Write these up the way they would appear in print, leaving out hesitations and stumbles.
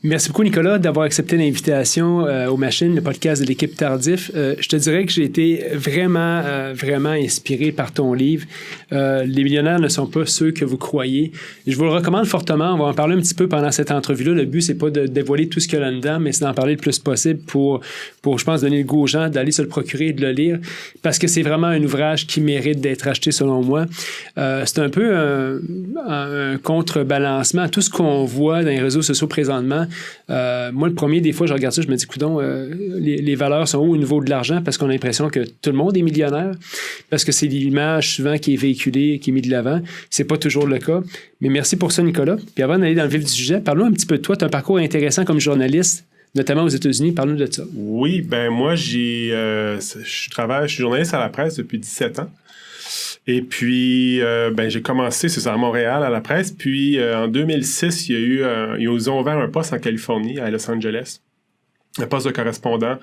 Merci beaucoup, Nicolas, d'avoir accepté l'invitation aux machines, le podcast de l'équipe Tardif. Je te dirais que j'ai été vraiment inspiré par ton livre. Les millionnaires ne sont pas ceux que vous croyez. Je vous le recommande fortement. On va en parler un petit peu pendant cette entrevue-là. Le but, c'est pas de dévoiler tout ce qu'il y a là-dedans, mais c'est d'en parler le plus possible pour je pense, donner le goût aux gens d'aller se le procurer et de le lire, parce que c'est vraiment un ouvrage qui mérite d'être acheté, selon moi. C'est un peu un contrebalancement à tout ce qu'on voit dans les réseaux sociaux présentement. Moi, le premier, des fois, je regarde ça, je me dis, coudonc, les valeurs sont où au niveau de l'argent, parce qu'on a l'impression que tout le monde est millionnaire, parce que c'est l'image souvent qui est véhiculée, qui est mise de l'avant. C'est pas toujours le cas. Mais merci pour ça, Nicolas. Puis avant d'aller dans le vif du sujet, parlons un petit peu de toi. Tu as un parcours intéressant comme journaliste, notamment aux États-Unis. Parle-nous de ça. Oui, ben moi, je suis journaliste à la presse depuis 17 ans. Et puis, j'ai commencé, c'est ça, à Montréal, à la presse. Puis, en 2006, ils ont ouvert un poste en Californie, à Los Angeles. Un poste de correspondant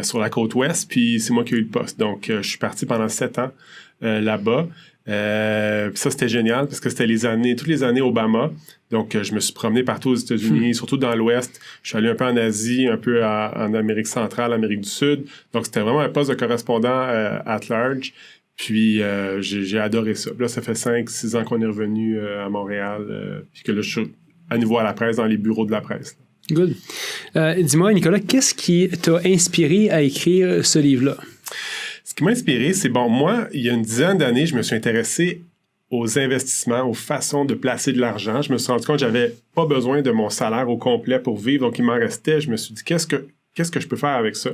sur la côte ouest. Puis, c'est moi qui ai eu le poste. Donc, je suis parti pendant 7 ans là-bas. Ça, c'était génial parce que c'était toutes les années Obama. Donc, je me suis promené partout aux États-Unis, surtout dans l'Ouest. Je suis allé un peu en Asie, un peu en Amérique centrale, Amérique du Sud. Donc, c'était vraiment un poste de correspondant at large. Puis, j'ai adoré ça. Puis là, ça fait 5-6 ans qu'on est revenu à Montréal. Puis que là, je suis à nouveau à la presse, dans les bureaux de la presse. Good. Dis-moi, Nicolas, qu'est-ce qui t'a inspiré à écrire ce livre-là? Ce qui m'a inspiré, c'est, moi, il y a une dizaine d'années, je me suis intéressé aux investissements, aux façons de placer de l'argent. Je me suis rendu compte que j'avais pas besoin de mon salaire au complet pour vivre, donc il m'en restait. Je me suis dit, qu'est-ce que je peux faire avec ça?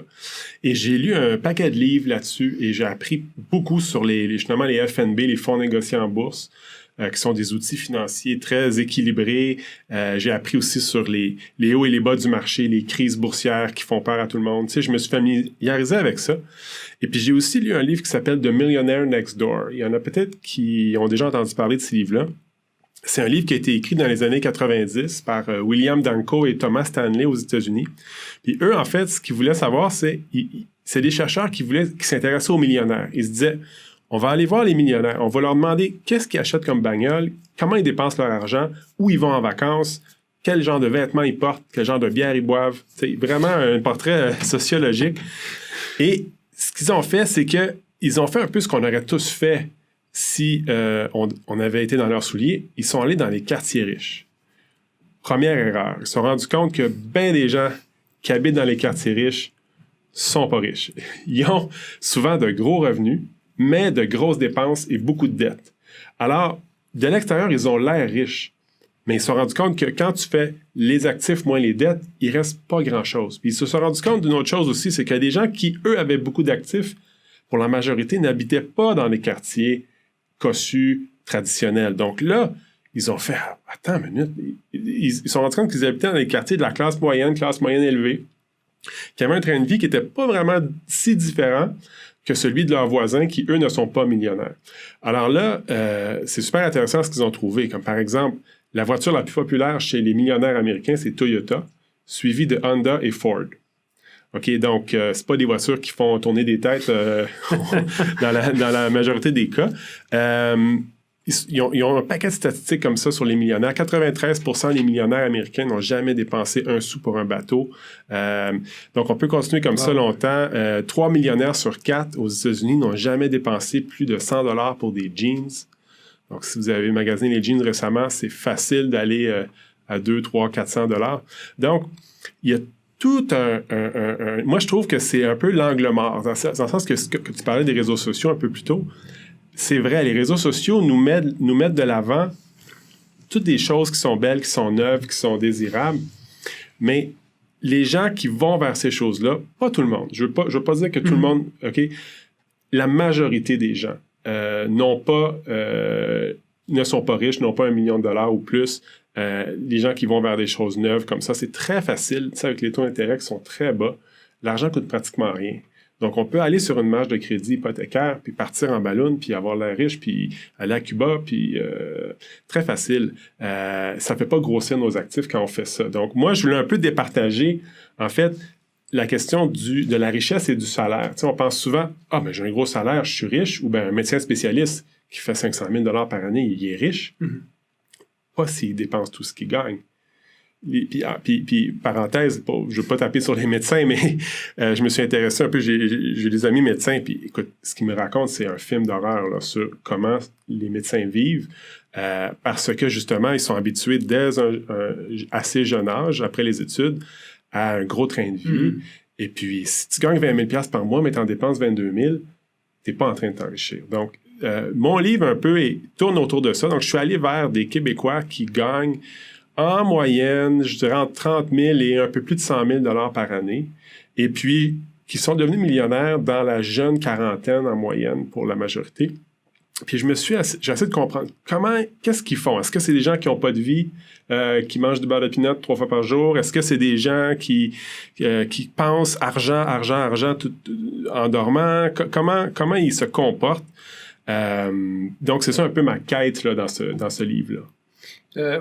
Et j'ai lu un paquet de livres là-dessus et j'ai appris beaucoup sur justement les FNB, les fonds négociés en bourse, qui sont des outils financiers très équilibrés. J'ai appris aussi sur les hauts et les bas du marché, les crises boursières qui font peur à tout le monde. Tu sais, je me suis familiarisé avec ça. Et puis, j'ai aussi lu un livre qui s'appelle The Millionaire Next Door. Il y en a peut-être qui ont déjà entendu parler de ce livre-là. C'est un livre qui a été écrit dans les années 90 par William Danko et Thomas Stanley aux États-Unis. Puis eux, en fait, ce qu'ils voulaient savoir, c'est des chercheurs qui s'intéressaient aux millionnaires. Ils se disaient, on va aller voir les millionnaires, on va leur demander qu'est-ce qu'ils achètent comme bagnole, comment ils dépensent leur argent, où ils vont en vacances, quel genre de vêtements ils portent, quel genre de bière ils boivent. C'est vraiment un portrait sociologique. Et ce qu'ils ont fait, c'est qu'ils ont fait un peu ce qu'on aurait tous fait si on avait été dans leurs souliers. Ils sont allés dans les quartiers riches. Première erreur, ils se sont rendus compte que bien des gens qui habitent dans les quartiers riches sont pas riches. Ils ont souvent de gros revenus, mais de grosses dépenses et beaucoup de dettes. Alors, de l'extérieur, ils ont l'air riches, mais ils se sont rendus compte que quand tu fais les actifs moins les dettes, il reste pas grand-chose. Puis ils se sont rendus compte d'une autre chose aussi, c'est qu'il y a des gens qui, eux, avaient beaucoup d'actifs, pour la majorité, n'habitaient pas dans les quartiers cossus, traditionnels. Donc là, ils ont fait « Attends une minute », ils se sont rendus compte qu'ils habitaient dans les quartiers de la classe moyenne élevée, qui avaient un train de vie qui n'était pas vraiment si différent que celui de leurs voisins qui, eux, ne sont pas millionnaires. Alors là, c'est super intéressant ce qu'ils ont trouvé. Comme par exemple, la voiture la plus populaire chez les millionnaires américains, c'est Toyota, suivie de Honda et Ford. OK, donc, c'est pas des voitures qui font tourner des têtes dans la majorité des cas. Ils ont un paquet de statistiques comme ça sur les millionnaires. 93% des millionnaires américains n'ont jamais dépensé un sou pour un bateau. Donc, on peut continuer comme ça longtemps. 3 millionnaires sur 4 aux États-Unis n'ont jamais dépensé plus de 100$ pour des jeans. Donc, si vous avez magasiné les jeans récemment, c'est facile d'aller à 200, 300, 400$. Donc, il y a tout moi, je trouve que c'est un peu l'angle mort, dans le sens que tu parlais des réseaux sociaux un peu plus tôt. C'est vrai, les réseaux sociaux nous mettent de l'avant toutes des choses qui sont belles, qui sont neuves, qui sont désirables, mais les gens qui vont vers ces choses-là, pas tout le monde. Je veux pas dire que tout le monde, OK? La majorité des gens ne sont pas riches, n'ont pas $1 million ou plus. Les gens qui vont vers des choses neuves comme ça, c'est très facile. Tu sais, avec les taux d'intérêt qui sont très bas, l'argent coûte pratiquement rien. Donc, on peut aller sur une marge de crédit hypothécaire, puis partir en ballon, puis avoir l'air riche, puis aller à Cuba, puis très facile. Ça ne fait pas grossir nos actifs quand on fait ça. Donc, moi, je voulais un peu départager, en fait, la question de la richesse et du salaire. Tu sais, on pense souvent, mais j'ai un gros salaire, je suis riche, ou bien un médecin spécialiste qui fait 500 000 $ par année, il est riche. Pas s'il dépense tout ce qu'il gagne. Puis, parenthèse, je ne veux pas taper sur les médecins, mais je me suis intéressé un peu. J'ai des amis médecins, puis écoute, ce qu'ils me racontent, c'est un film d'horreur là, sur comment les médecins vivent, parce que justement, ils sont habitués dès un assez jeune âge, après les études, à un gros train de vie. Mm-hmm. Et puis, si tu gagnes 20 000 par mois, mais tu en dépenses 22 000, tu n'es pas en train de t'enrichir. Donc, mon livre, un peu, tourne autour de ça. Donc, je suis allé vers des Québécois qui gagnent en moyenne, je dirais entre 30 000 et un peu plus de 100 000 $ par année. Et puis, qui sont devenus millionnaires dans la jeune quarantaine en moyenne pour la majorité. Puis, j'ai essayé de comprendre qu'est-ce qu'ils font. Est-ce que c'est des gens qui n'ont pas de vie, qui mangent du beurre de pinot 3 fois par jour? Est-ce que c'est des gens qui pensent argent tout, en dormant? Comment ils se comportent? Donc, c'est ça un peu ma quête là, dans ce livre-là.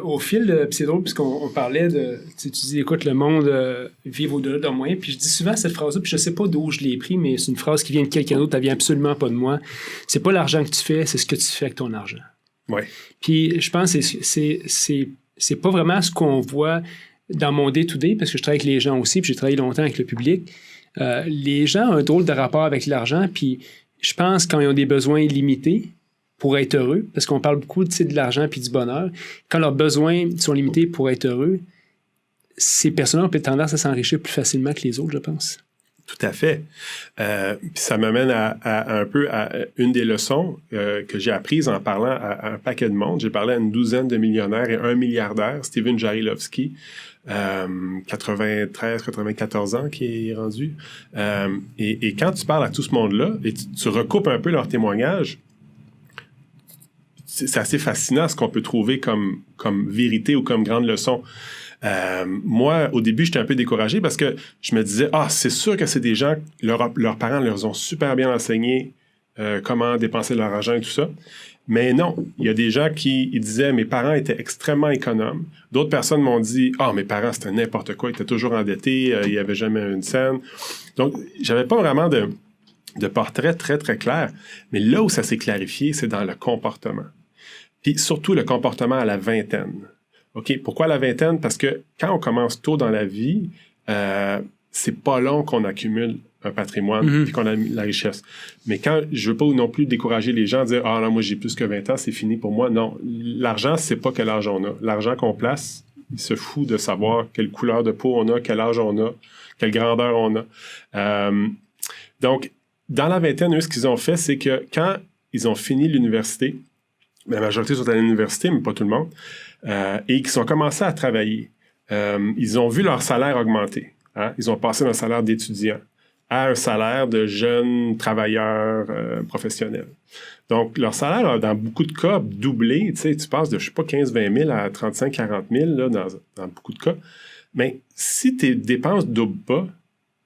Au fil de... Puis c'est drôle, puisqu'on parlait de... Tu dis, écoute, le monde vive au-delà de moi. Puis je dis souvent cette phrase-là, puis je sais pas d'où je l'ai pris, mais c'est une phrase qui vient de quelqu'un d'autre, elle vient absolument pas de moi. C'est pas l'argent que tu fais, c'est ce que tu fais avec ton argent. Ouais. Puis je pense que c'est pas vraiment ce qu'on voit dans mon day-to-day, parce que je travaille avec les gens aussi, puis j'ai travaillé longtemps avec le public. Les gens ont un drôle de rapport avec l'argent, puis je pense quand ils ont des besoins limités, pour être heureux, parce qu'on parle beaucoup de l'argent puis du bonheur. Quand leurs besoins sont limités pour être heureux, ces personnes-là ont peut-être tendance à s'enrichir plus facilement que les autres, je pense. Tout à fait. Puis ça m'amène un peu à une des leçons que j'ai apprises en parlant à un paquet de monde. J'ai parlé à une douzaine de millionnaires et un milliardaire, Steven Jarilovsky, 93-94 ans qui est rendu. Et quand tu parles à tout ce monde-là et tu recoupes un peu leurs témoignages, c'est assez fascinant ce qu'on peut trouver comme vérité ou comme grande leçon. Moi, au début, j'étais un peu découragé parce que je me disais, c'est sûr que c'est des gens, leurs parents leur ont super bien enseigné comment dépenser leur argent et tout ça. Mais non, il y a des gens qui disaient, mes parents étaient extrêmement économes. D'autres personnes m'ont dit, mes parents, c'était n'importe quoi, ils étaient toujours endettés, il n'y avait jamais une scène. Donc, j'avais pas vraiment de portrait très, très clair. Mais là où ça s'est clarifié, c'est dans le comportement. Puis surtout le comportement à la vingtaine. OK? Pourquoi la vingtaine? Parce que quand on commence tôt dans la vie, c'est pas long qu'on accumule un patrimoine puis qu'on a la richesse. Mais quand je veux pas non plus décourager les gens, dire « non, moi j'ai plus que 20 ans, c'est fini pour moi ». Non, l'argent, c'est pas quel âge on a. L'argent qu'on place, il se fout de savoir quelle couleur de peau on a, quel âge on a, quelle grandeur on a. Donc, dans la vingtaine, eux, ce qu'ils ont fait, c'est que quand ils ont fini l'université, la majorité sont à l'université, mais pas tout le monde, et qu'ils ont commencé à travailler. Ils ont vu leur salaire augmenter. Hein? Ils ont passé d'un salaire d'étudiant à un salaire de jeunes travailleurs professionnels. Donc, leur salaire a, dans beaucoup de cas, doublé. Tu passes de, 15-20 000 à 35-40 000 là, dans beaucoup de cas. Mais si tes dépenses ne doublent pas,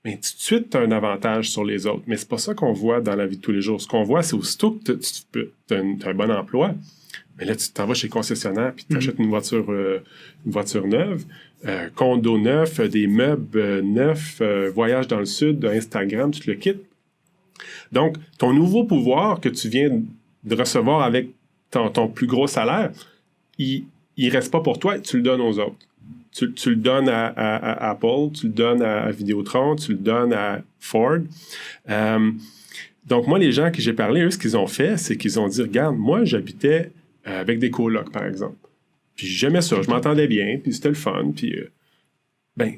tout de suite, tu as un avantage sur les autres. Mais c'est pas ça qu'on voit dans la vie de tous les jours. Ce qu'on voit, c'est aussitôt que tu as un bon emploi, mais là, tu t'en vas chez le concessionnaire puis tu achètes une voiture neuve, condo neuf, des meubles neufs, voyage dans le sud, Instagram, tu te le quittes. Donc, ton nouveau pouvoir que tu viens de recevoir avec ton plus gros salaire, il reste pas pour toi, tu le donnes aux autres. Tu le donnes à Apple, tu le donnes à Vidéotron, tu le donnes à Ford. Donc, moi, les gens que j'ai parlé, eux, ce qu'ils ont fait, c'est qu'ils ont dit, regarde, moi, j'habitais avec des colocs, par exemple. Puis j'aimais ça, je m'entendais bien, puis c'était le fun, puis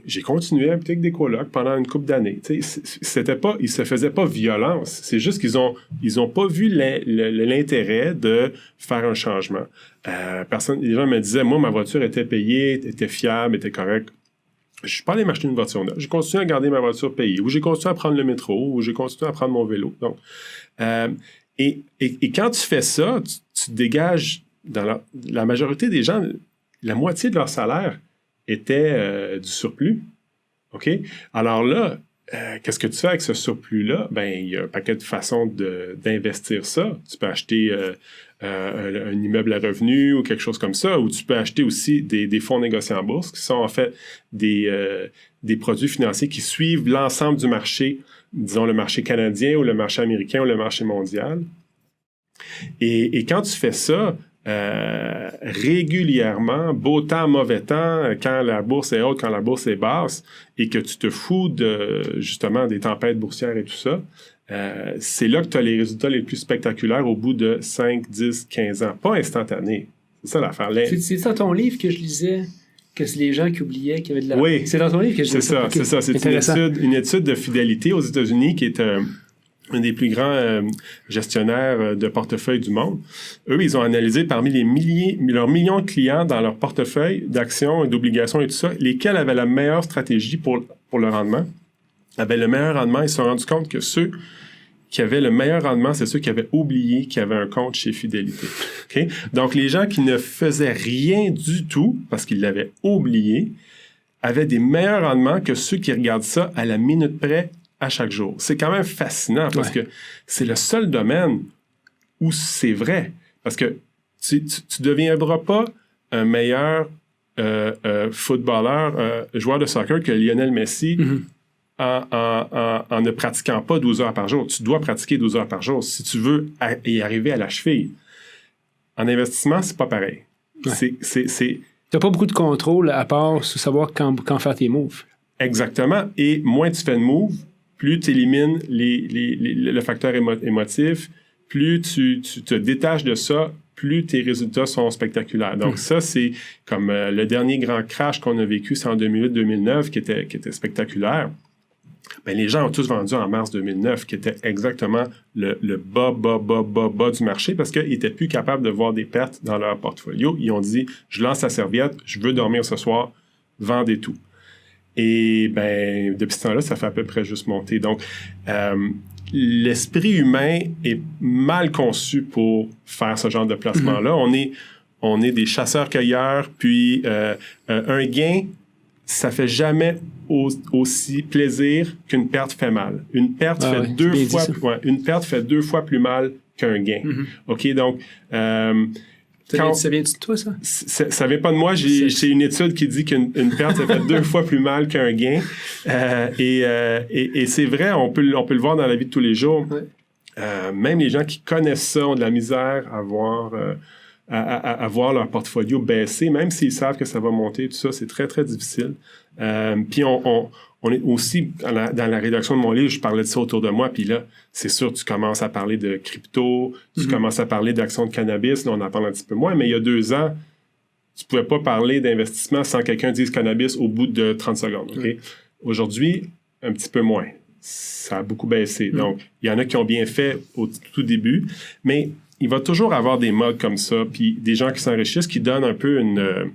j'ai continué à habiter avec des colocs pendant une couple d'années. Ils ne se faisaient pas violence. C'est juste qu'ils ont pas vu l'intérêt de faire un changement. Les gens me disaient, moi, ma voiture était payée, était fiable, était correcte. Je suis pas allé m'acheter une voiture neuve. J'ai continué à garder ma voiture payée, ou j'ai continué à prendre le métro, ou j'ai continué à prendre mon vélo. Donc, et quand tu fais ça, tu dégages, dans la majorité des gens, la moitié de leur salaire était du surplus. OK? Alors là, qu'est-ce que tu fais avec ce surplus-là? Il y a un paquet de façons d'investir ça. Tu peux acheter un immeuble à revenus ou quelque chose comme ça, ou tu peux acheter aussi des fonds négociés en bourse, qui sont en fait des produits financiers qui suivent l'ensemble du marché, disons le marché canadien ou le marché américain ou le marché mondial. Et quand tu fais ça, régulièrement, beau temps, mauvais temps, quand la bourse est haute, quand la bourse est basse, et que tu te fous justement des tempêtes boursières et tout ça, c'est là que tu as les résultats les plus spectaculaires au bout de 5, 10, 15 ans. Pas instantané. C'est ça l'affaire. C'est dans ton livre que je lisais que c'est les gens qui oubliaient qu'il y avait de la... Oui. C'est dans ton livre que je lisais ça. Okay. C'est ça. C'est une étude de fidélité aux États-Unis qui est un des plus grands gestionnaires de portefeuille du monde. Eux, ils ont analysé parmi leurs millions de clients dans leur portefeuille d'actions et d'obligations et tout ça, lesquels avaient la meilleure stratégie pour le rendement. Avaient le meilleur rendement. Ils se sont rendus compte que ceux qui avaient le meilleur rendement, c'est ceux qui avaient oublié qu'ils avaient un compte chez Fidélité. Okay? Donc, les gens qui ne faisaient rien du tout, parce qu'ils l'avaient oublié, avaient des meilleurs rendements que ceux qui regardent ça à la minute près à chaque jour. C'est quand même fascinant parce que c'est le seul domaine où c'est vrai. Parce que tu ne deviendras pas un meilleur footballeur, joueur de soccer que Lionel Messi en ne pratiquant pas 12 heures par jour. Tu dois pratiquer 12 heures par jour si tu veux y arriver à la cheville. En investissement, c'est pas pareil. Ouais. Tu n'as pas beaucoup de contrôle à part savoir quand faire tes moves. Exactement. Et moins tu fais de moves, plus tu élimines le facteur émotif, plus tu te détaches de ça, plus tes résultats sont spectaculaires. Donc ça, c'est comme le dernier grand crash qu'on a vécu, c'est en 2008-2009, qui était spectaculaire. Bien, les gens ont tous vendu en mars 2009, qui était exactement le bas du marché parce qu'ils n'étaient plus capables de voir des pertes dans leur portfolio. Ils ont dit, je lance la serviette, je veux dormir ce soir, vendez tout. Et ben, depuis ce temps-là, ça fait à peu près juste monter. Donc, l'esprit humain est mal conçu pour faire ce genre de placement-là. On est des chasseurs-cueilleurs, puis un gain, ça fait jamais aussi plaisir qu'une perte fait mal. Une perte une perte fait 2 fois plus mal qu'un gain. OK, donc... ça vient de toi, ça? Ça vient pas de moi. J'ai une étude qui dit qu'une perte, ça fait 2 fois plus mal qu'un gain. Et c'est vrai, on peut le voir dans la vie de tous les jours. Ouais. Même les gens qui connaissent ça ont de la misère à voir leur portfolio baisser, même s'ils savent que ça va monter, tout ça, c'est très, très difficile. Puis on est aussi, dans la rédaction de mon livre, je parlais de ça autour de moi, puis là, c'est sûr, tu commences à parler de crypto, tu commences à parler d'actions de cannabis, là, on en parle un petit peu moins, mais il y a 2 ans, tu pouvais pas parler d'investissement sans quelqu'un dise cannabis au bout de 30 secondes. Okay? Aujourd'hui, un petit peu moins. Ça a beaucoup baissé. Donc, il y en a qui ont bien fait au tout début, mais il va toujours avoir des modes comme ça, puis des gens qui s'enrichissent, qui donnent un peu une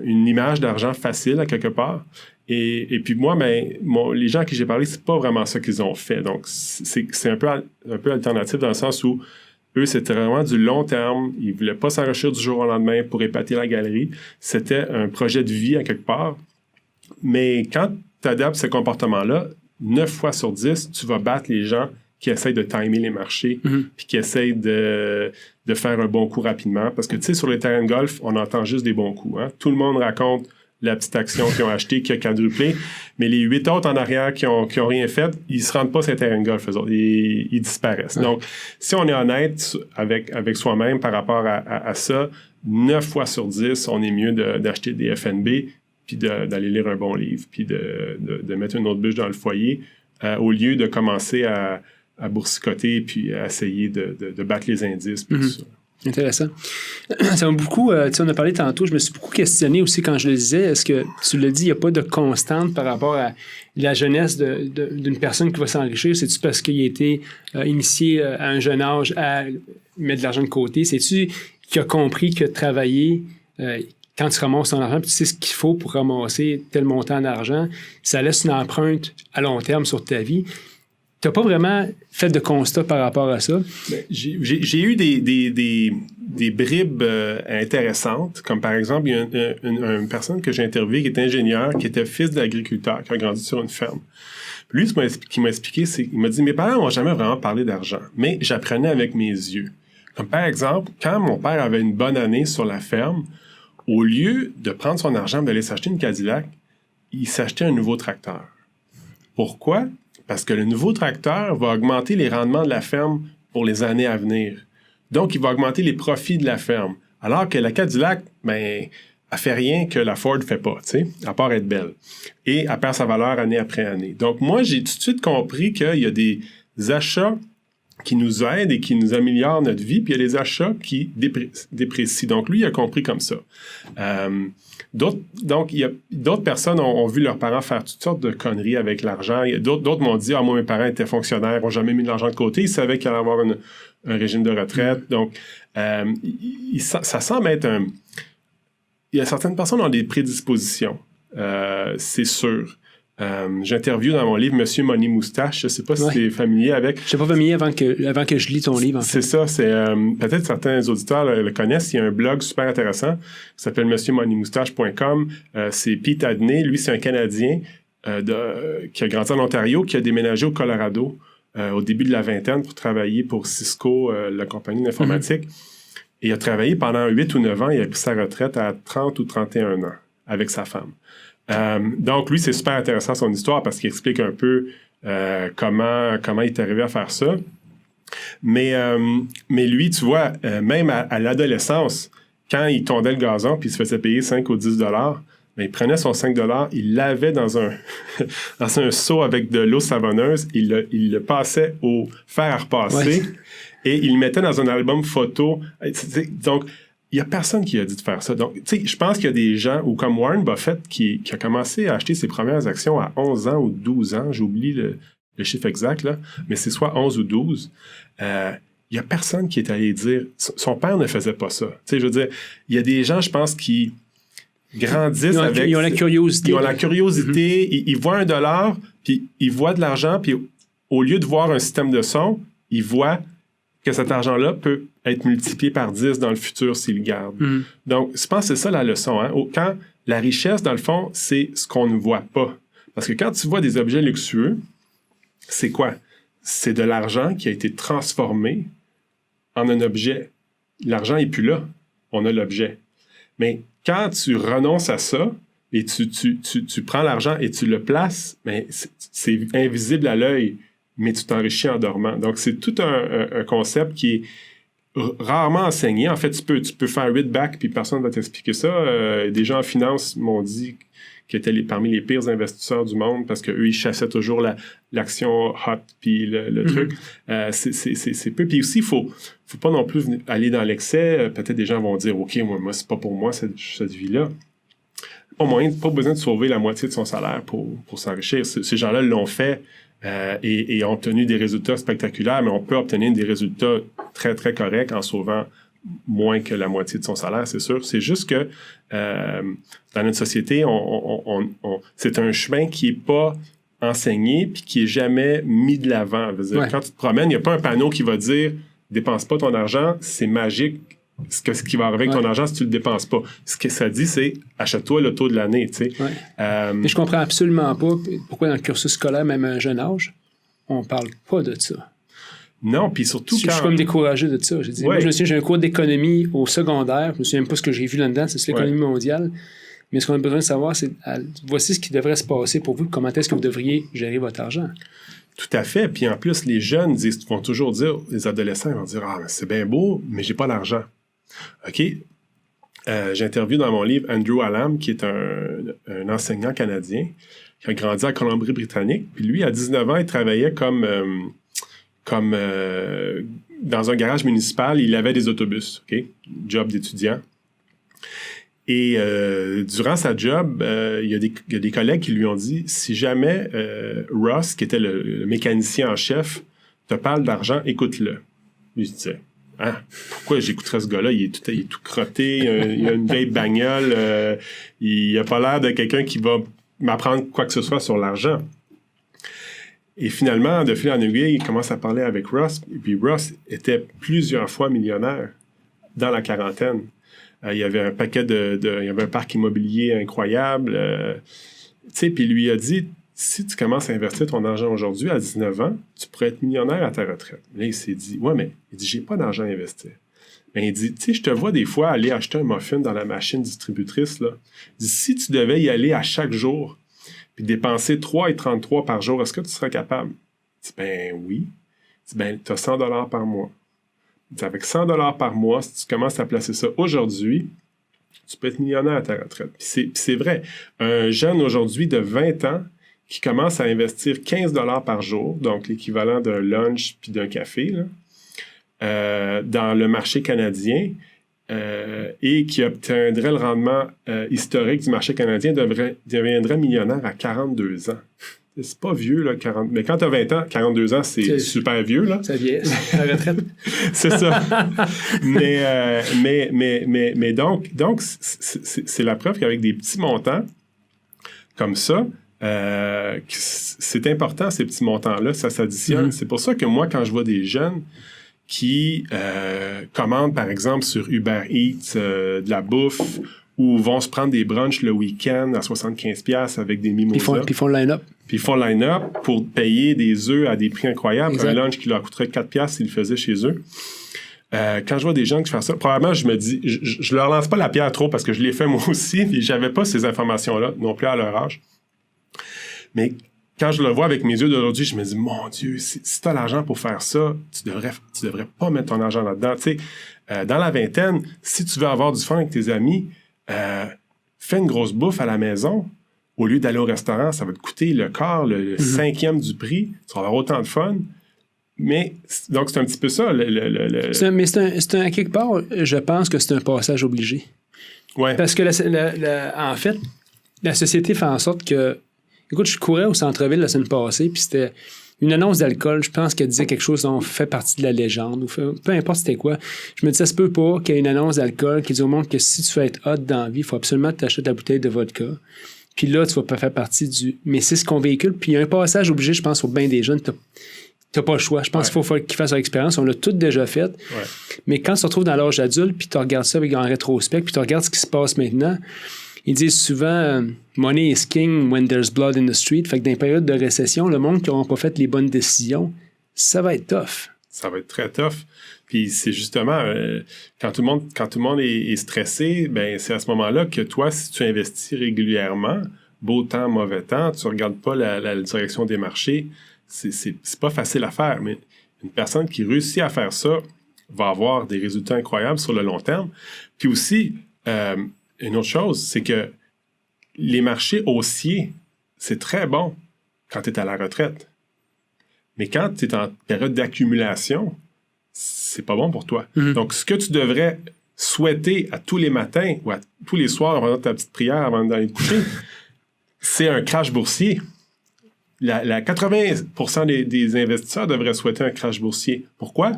image d'argent facile à quelque part. Et puis moi, les gens à qui j'ai parlé, c'est pas vraiment ça qu'ils ont fait. Donc, c'est un peu alternatif dans le sens où eux, c'était vraiment du long terme. Ils voulaient pas s'enrichir du jour au lendemain pour épater la galerie. C'était un projet de vie à quelque part. Mais quand tu adaptes ce comportement-là, 9 fois sur 10, tu vas battre les gens qui essayent de timer les marchés, puis qui essayent de faire un bon coup rapidement. Parce que, tu sais, sur les terrains de golf, on entend juste des bons coups. Hein? Tout le monde raconte la petite action qu'ils ont achetée, qui a quadruplé, mais les 8 autres en arrière qui ont rien fait, ils se rendent pas sur les terrains de golf, eux autres. Ils disparaissent. Ouais. Donc, si on est honnête avec soi-même par rapport à ça, 9 fois sur 10, on est mieux d'acheter des FNB, puis d'aller lire un bon livre, puis de mettre une autre bûche dans le foyer, au lieu de commencer à boursicoter puis à essayer de battre les indices. Puis tout ça. Intéressant. Ça m'a beaucoup, on a parlé tantôt, je me suis beaucoup questionné aussi quand je le disais. Est-ce que, tu l'as dit, il n'y a pas de constante par rapport à la jeunesse d'une personne qui va s'enrichir? C'est-tu parce qu'il a été initié à un jeune âge à mettre de l'argent de côté? C'est-tu qu'il a compris que travailler... quand tu ramasses ton argent, puis tu sais ce qu'il faut pour ramasser tel montant d'argent, ça laisse une empreinte à long terme sur ta vie. Tu n'as pas vraiment fait de constat par rapport à ça? J'ai eu des bribes intéressantes, comme par exemple, il y a une personne que j'ai interviewée qui est ingénieur, qui était fils d'agriculteur, qui a grandi sur une ferme. Lui, ce qu'il m'a expliqué, c'est qu'il m'a dit « Mes parents n'ont jamais vraiment parlé d'argent, mais j'apprenais avec mes yeux. » Comme par exemple, quand mon père avait une bonne année sur la ferme, au lieu de prendre son argent et d'aller s'acheter une Cadillac, il s'achetait un nouveau tracteur. Pourquoi? Parce que le nouveau tracteur va augmenter les rendements de la ferme pour les années à venir. Donc, il va augmenter les profits de la ferme. Alors que la Cadillac, ben, elle fait rien que la Ford ne fait pas, tu sais, à part être belle. Et elle perd sa valeur année après année. Donc, moi, j'ai tout de suite compris qu'il y a des achats qui nous aident et qui nous améliorent notre vie, puis il y a des achats qui déprécient. Donc, lui, il a compris comme ça. Donc, d'autres personnes ont vu leurs parents faire toutes sortes de conneries avec l'argent. D'autres m'ont dit « Ah, moi, mes parents étaient fonctionnaires, n'ont jamais mis de l'argent de côté. Ils savaient qu'il allait avoir un régime de retraite. » Donc, ça semble être un... Il y a certaines personnes qui ont des prédispositions, c'est sûr. J'interviewe dans mon livre Monsieur Money Moustache. Je ne sais pas si tu es familier avec. Je ne suis pas familier avant que je lis ton livre. En fait. C'est ça. Peut-être certains auditeurs le connaissent. Il y a un blog super intéressant qui s'appelle monsieurmoneymoustache.com. C'est Pete Adney. Lui, c'est un Canadien qui a grandi en Ontario, qui a déménagé au Colorado au début de la vingtaine pour travailler pour Cisco, la compagnie d'informatique. Et il a travaillé pendant 8 ou 9 ans. Il a pris sa retraite à 30 ou 31 ans avec sa femme. Donc, lui, c'est super intéressant son histoire parce qu'il explique un peu comment il est arrivé à faire ça. Mais lui, tu vois, même à l'adolescence, quand il tondait le gazon puis il se faisait payer 5 ou 10 $, ben, il prenait son 5 $, il l'avait dans un seau avec de l'eau savonneuse, il le passait au fer à repasser et il le mettait dans un album photo. Donc, il n'y a personne qui a dit de faire ça. Donc, tu sais, je pense qu'il y a des gens, ou comme Warren Buffett, qui a commencé à acheter ses premières actions à 11 ans ou 12 ans, j'oublie le chiffre exact, là, mais c'est soit 11 ou 12. Il n'y a personne qui est allé dire... Son père ne faisait pas ça. Tu sais, je veux dire, il y a des gens, je pense, qui grandissent avec... Ils ont la curiosité. Ils ont la curiosité. Ils voient $1, puis ils voient de l'argent, puis au lieu de voir un système de son, ils voient que cet argent-là peut être multiplié par 10 dans le futur s'il le garde. Donc, je pense que c'est ça la leçon. Hein? Quand la richesse, dans le fond, c'est ce qu'on ne voit pas. Parce que quand tu vois des objets luxueux, c'est quoi? C'est de l'argent qui a été transformé en un objet. L'argent n'est plus là. On a l'objet. Mais quand tu renonces à ça et tu prends l'argent et tu le places, mais c'est invisible à l'œil, mais tu t'enrichis en dormant. Donc, c'est tout un concept qui est rarement enseigné. En fait, tu peux faire 8 bacs puis personne ne va t'expliquer ça. Des gens en finance m'ont dit qu'ils étaient parmi les pires investisseurs du monde parce qu'eux, ils chassaient toujours l'action hot puis le truc. C'est peu. Puis aussi, il faut pas non plus aller dans l'excès. Peut-être des gens vont dire « OK, moi c'est pas pour moi cette vie-là. » Pas besoin de sauver la moitié de son salaire pour s'enrichir. Ces gens-là l'ont fait. Et ont obtenu des résultats spectaculaires, mais on peut obtenir des résultats très, très corrects en sauvant moins que la moitié de son salaire, c'est sûr. C'est juste que dans notre société, c'est un chemin qui n'est pas enseigné puis qui n'est jamais mis de l'avant. Quand tu te promènes, il n'y a pas un panneau qui va dire « Dépense pas ton argent, c'est magique ». Ce qui va arriver avec ton argent si tu le dépenses pas. Ce que ça dit, c'est achète-toi l'auto de l'année. Tu sais. Mais je comprends absolument pas pourquoi dans le cursus scolaire, même à un jeune âge, on parle pas de ça. Non, puis surtout Je suis comme découragé de ça. Moi, je me souviens, j'ai un cours d'économie au secondaire. Je me souviens même pas ce que j'ai vu là-dedans, c'est l'économie mondiale. Mais ce qu'on a besoin de savoir, c'est voici ce qui devrait se passer pour vous. Comment est-ce que vous devriez gérer votre argent? Tout à fait. Puis en plus, les jeunes vont toujours dire, les adolescents vont dire « Ah, c'est bien beau, mais j'ai pas d'argent. » OK? J'interviewe dans mon livre Andrew Hallam, qui est un enseignant canadien qui a grandi en Colombie-Britannique. Puis lui, à 19 ans, il travaillait comme dans un garage municipal. Il avait des autobus, OK? Job d'étudiant. Et durant sa job, il y a des collègues qui lui ont dit, si jamais Ross, qui était le mécanicien en chef, te parle d'argent, écoute-le. Lui, il se disait, hein, pourquoi j'écouterais ce gars-là? Il est tout crotté, il a une vieille bagnole, il a pas l'air de quelqu'un qui va m'apprendre quoi que ce soit sur l'argent. Et finalement, de fil en aiguille, il commence à parler avec Ross, et puis Ross était plusieurs fois millionnaire dans la quarantaine. Il y avait un paquet il y avait un parc immobilier incroyable. Tu sais, puis il lui a dit, si tu commences à investir ton argent aujourd'hui, à 19 ans, tu pourrais être millionnaire à ta retraite. Là, il s'est dit, ouais, mais il dit, j'ai pas d'argent à investir. Mais il dit, tu sais, je te vois des fois aller acheter un muffin dans la machine distributrice, là. Il dit, si tu devais y aller à chaque jour, puis dépenser 3,33 par jour, est-ce que tu serais capable? Il dit, ben oui. Ben, tu as 100 $ par mois. Avec 100 $ par mois, si tu commences à placer ça aujourd'hui, tu peux être millionnaire à ta retraite. Puis c'est vrai. Un jeune aujourd'hui de 20 ans qui commence à investir 15 $ par jour, donc l'équivalent d'un lunch puis d'un café, là, dans le marché canadien, et qui obtiendrait le rendement historique du marché canadien, deviendrait millionnaire à 42 ans. C'est pas vieux, là, 40... Mais quand tu as 20 ans, 42 ans, c'est super vieux, là. Ça vieillit, la retraite. C'est ça. mais donc c'est la preuve qu'avec des petits montants comme ça, c'est important, ces petits montants-là, ça s'additionne. C'est pour ça que moi, quand je vois des jeunes qui commandent, par exemple, sur Uber Eats de la bouffe ou vont se prendre des brunchs le week-end à 75$ avec des mimosas. Puis ils font le line-up. Puis ils font le line-up pour payer des œufs à des prix incroyables. Exact. Un lunch qui leur coûterait 4$ s'ils le faisaient chez eux. Quand je vois des gens qui font ça, probablement, je me dis, je leur lance pas la pierre trop parce que je l'ai fait moi aussi, puis j'avais pas ces informations-là non plus à leur âge. Mais quand je le vois avec mes yeux d'aujourd'hui, je me dis, mon Dieu, si tu as l'argent pour faire ça, tu devrais pas mettre ton argent là-dedans. Tu sais, dans la vingtaine, si tu veux avoir du fun avec tes amis, fais une grosse bouffe à la maison. Au lieu d'aller au restaurant, ça va te coûter le quart, le cinquième du prix. Tu vas avoir autant de fun. Mais, donc, c'est un petit peu ça. C'est à quelque part, je pense que c'est un passage obligé. Ouais. Parce que, en fait, la société fait en sorte que... Écoute, je courais au centre-ville la semaine passée, puis c'était une annonce d'alcool. Je pense qu'elle disait quelque chose dont fait partie de la légende, ou peu importe c'était quoi. Je me disais, ça se peut pas qu'il y ait une annonce d'alcool qui dit au monde que si tu veux être hot dans la vie, il faut absolument que tu achètes la bouteille de vodka. Puis là, tu vas pas faire partie du... Mais c'est ce qu'on véhicule. Puis il y a un passage obligé, je pense, pour bien des jeunes. T'as pas le choix. Je pense qu'il faut qu'ils fassent leur expérience. On l'a tout déjà fait. Ouais. Mais quand tu te retrouves dans l'âge adulte, puis tu regardes ça en rétrospect, puis tu regardes ce qui se passe maintenant, ils disent souvent « Money is king when there's blood in the street ». Fait que dans les périodes de récession, le monde qui n'aura pas fait les bonnes décisions, ça va être tough. Ça va être très tough. Puis c'est justement, quand tout le monde est stressé, ben c'est à ce moment-là que toi, si tu investis régulièrement, beau temps, mauvais temps, tu ne regardes pas la direction des marchés, c'est pas facile à faire. Mais une personne qui réussit à faire ça va avoir des résultats incroyables sur le long terme. Puis aussi, une autre chose, c'est que les marchés haussiers, c'est très bon quand tu es à la retraite. Mais quand tu es en période d'accumulation, c'est pas bon pour toi. Donc, ce que tu devrais souhaiter à tous les matins ou à tous les soirs avant ta petite prière, avant d'aller te coucher, c'est un crash boursier. 80% des investisseurs devraient souhaiter un crash boursier. Pourquoi?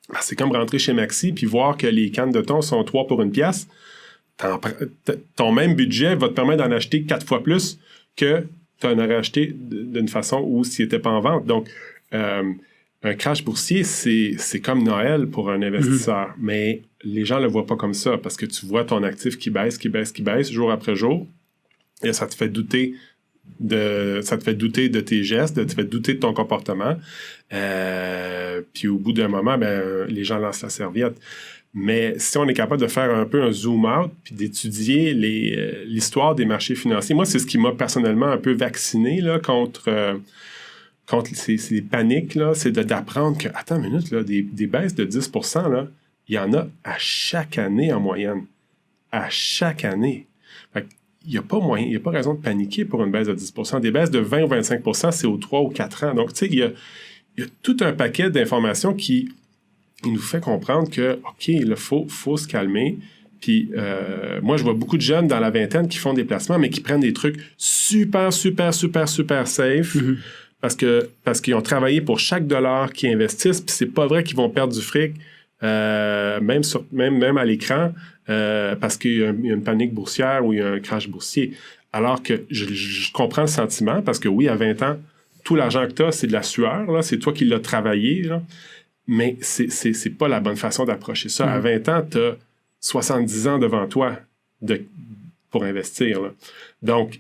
Ben, c'est comme rentrer chez Maxi puis voir que les cannes de thon sont 3 pour 1 pièce. Ton même budget va te permettre d'en acheter 4 fois plus que tu en aurais acheté d'une façon où s'il n'était pas en vente. Donc, un crash boursier, c'est comme Noël pour un investisseur. Mais les gens ne le voient pas comme ça parce que tu vois ton actif qui baisse jour après jour et ça te fait douter de tes gestes, ça te fait douter de ton comportement. Puis au bout d'un moment, ben, les gens lancent la serviette. Mais si on est capable de faire un peu un zoom-out puis d'étudier l'histoire des marchés financiers, moi, c'est ce qui m'a personnellement un peu vacciné là, contre ces paniques, là, c'est d'apprendre que, attends une minute, là, des baisses de 10%, là, il y en a à chaque année en moyenne. À chaque année. Fait il n'y a pas moyen, il n'y a pas raison de paniquer pour une baisse de 10%. Des baisses de 20 ou 25%, c'est aux 3 ou 4 ans. Donc, tu sais, il y a tout un paquet d'informations qui nous fait comprendre que, OK, il faut se calmer. Puis, moi, je vois beaucoup de jeunes dans la vingtaine qui font des placements, mais qui prennent des trucs super, super, super, super safe parce qu'ils ont travaillé pour chaque dollar qu'ils investissent, puis c'est pas vrai qu'ils vont perdre du fric, même à l'écran, parce qu'il y a une panique boursière ou il y a un crash boursier. Alors que je comprends le sentiment, parce que oui, à 20 ans, tout l'argent que tu as, c'est de la sueur, là, c'est toi qui l'as travaillé, là, mais c'est pas la bonne façon d'approcher ça. À 20 ans, tu as 70 ans devant toi pour investir. Là. Donc,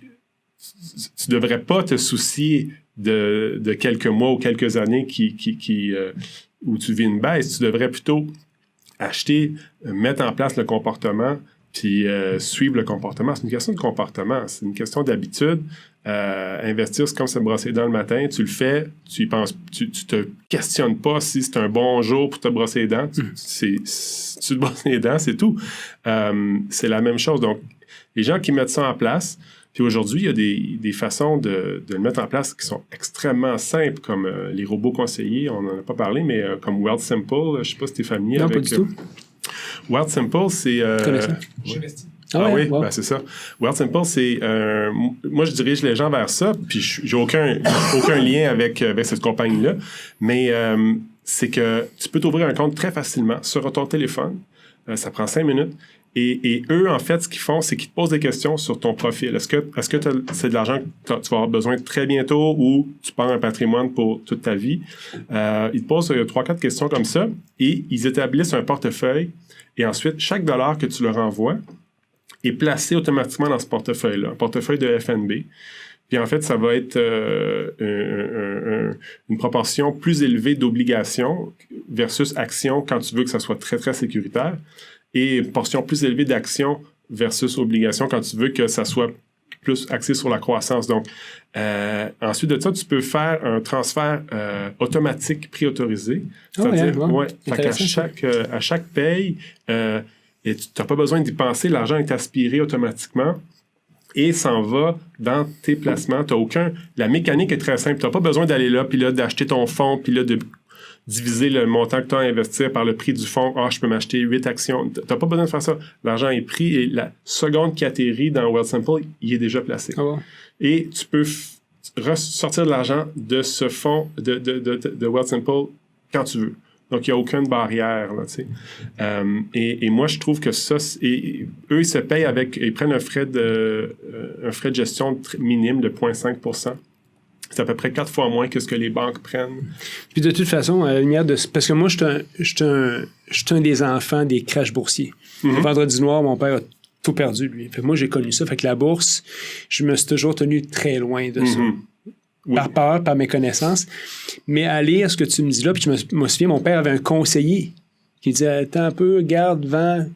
tu devrais pas te soucier de quelques mois ou quelques années où tu vis une baisse. Tu devrais plutôt acheter, mettre en place le comportement, puis suivre le comportement. C'est une question de comportement, c'est une question d'habitude. investir, c'est comme se brosser les dents le matin. Tu le fais, tu y penses, tu te questionnes pas si c'est un bon jour pour te brosser les dents. Tu te brosses les dents, c'est tout. C'est la même chose. Donc, les gens qui mettent ça en place, puis aujourd'hui, il y a des façons de le mettre en place qui sont extrêmement simples, comme les robots conseillers, on n'en a pas parlé, mais comme Wealth Simple, je ne sais pas si tu es familier avec... Non, pas du tout. Wealth Simple, c'est... Ah oui, wow. Ben c'est ça. Wealth Simple, c'est... moi, je dirige les gens vers ça, puis j'ai aucun lien avec cette compagnie-là, mais c'est que tu peux t'ouvrir un compte très facilement sur ton téléphone. Ça prend 5 minutes. Et eux, en fait, ce qu'ils font, c'est qu'ils te posent des questions sur ton profil. Est-ce que c'est de l'argent que tu vas avoir besoin très bientôt ou tu pars un patrimoine pour toute ta vie? Ils te posent 3-4 questions comme ça et ils établissent un portefeuille. Et ensuite, chaque dollar que tu leur envoies est placé automatiquement dans ce portefeuille-là, un portefeuille de FNB. Puis en fait, ça va être une proportion plus élevée d'obligations versus actions quand tu veux que ça soit très, très sécuritaire. Et une portion plus élevée d'actions versus obligations quand tu veux que ça soit plus axé sur la croissance. Donc, ensuite de ça, tu peux faire un transfert automatique préautorisé. C'est-à-dire, à chaque paye, et tu n'as pas besoin d'y penser, l'argent est aspiré automatiquement et s'en va dans tes placements. La mécanique est très simple. Tu n'as pas besoin d'aller là, puis là, d'acheter ton fonds, puis là, de diviser le montant que tu as à investir par le prix du fonds. Je peux m'acheter 8 actions. Tu n'as pas besoin de faire ça. L'argent est pris et la seconde qui atterrit dans Wealth Simple, il est déjà placé. Et tu peux ressortir de l'argent de ce fonds de Wealth Simple quand tu veux. Donc, il n'y a aucune barrière. Là, et moi, je trouve que ça... eux, ils se payent ils prennent un frais de gestion minime de 0,5 %. C'est à peu près 4 fois moins que ce que les banques prennent. Puis de toute façon, à la lumière de... Parce que moi, je suis un des enfants des crashs boursiers. Le vendredi noir, mon père a tout perdu, lui. Fait que moi, j'ai connu ça. Fait que la bourse, je me suis toujours tenu très loin de ça. Oui. Par peur, par mes connaissances. Mais à lire ce que tu me dis là, puis je me souviens, mon père avait un conseiller qui disait « Attends un peu, garde, vends. »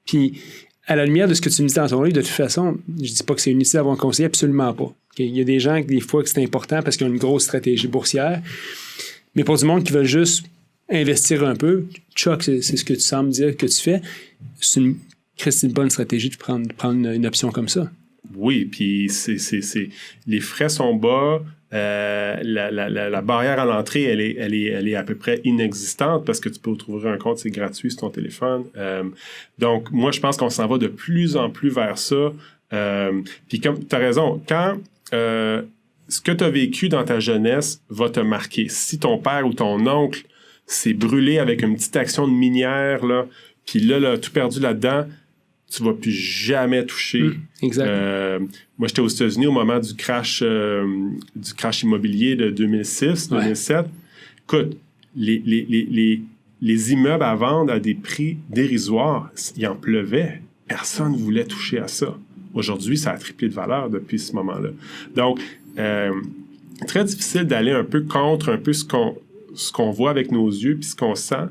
Puis à la lumière de ce que tu me dis dans ton livre, de toute façon, je dis pas que c'est inutile d'avoir un conseiller, absolument pas. Il y a des gens, des fois, que c'est important parce qu'ils ont une grosse stratégie boursière. Mais pour du monde qui veut juste investir un peu, Chuck, c'est ce que tu sembles dire que tu fais, c'est une bonne stratégie de prendre une option comme ça. Oui, puis les frais sont bas. La barrière à l'entrée, elle est à peu près inexistante parce que tu peux trouver un compte, c'est gratuit sur ton téléphone. Donc, moi, je pense qu'on s'en va de plus en plus vers ça. Puis comme tu as raison, quand ce que tu as vécu dans ta jeunesse va te marquer. Si ton père ou ton oncle s'est brûlé avec une petite action de minière, là, puis là, tout perdu là-dedans, tu ne vas plus jamais toucher. Exact. Moi, j'étais aux États-Unis au moment du crash immobilier de 2006-2007. Écoute, les immeubles à vendre à des prix dérisoires, il en pleuvait. Personne ne voulait toucher à ça. Aujourd'hui, ça a triplé de valeur depuis ce moment-là. Donc, très difficile d'aller un peu contre un peu ce qu'on voit avec nos yeux puis ce qu'on sent.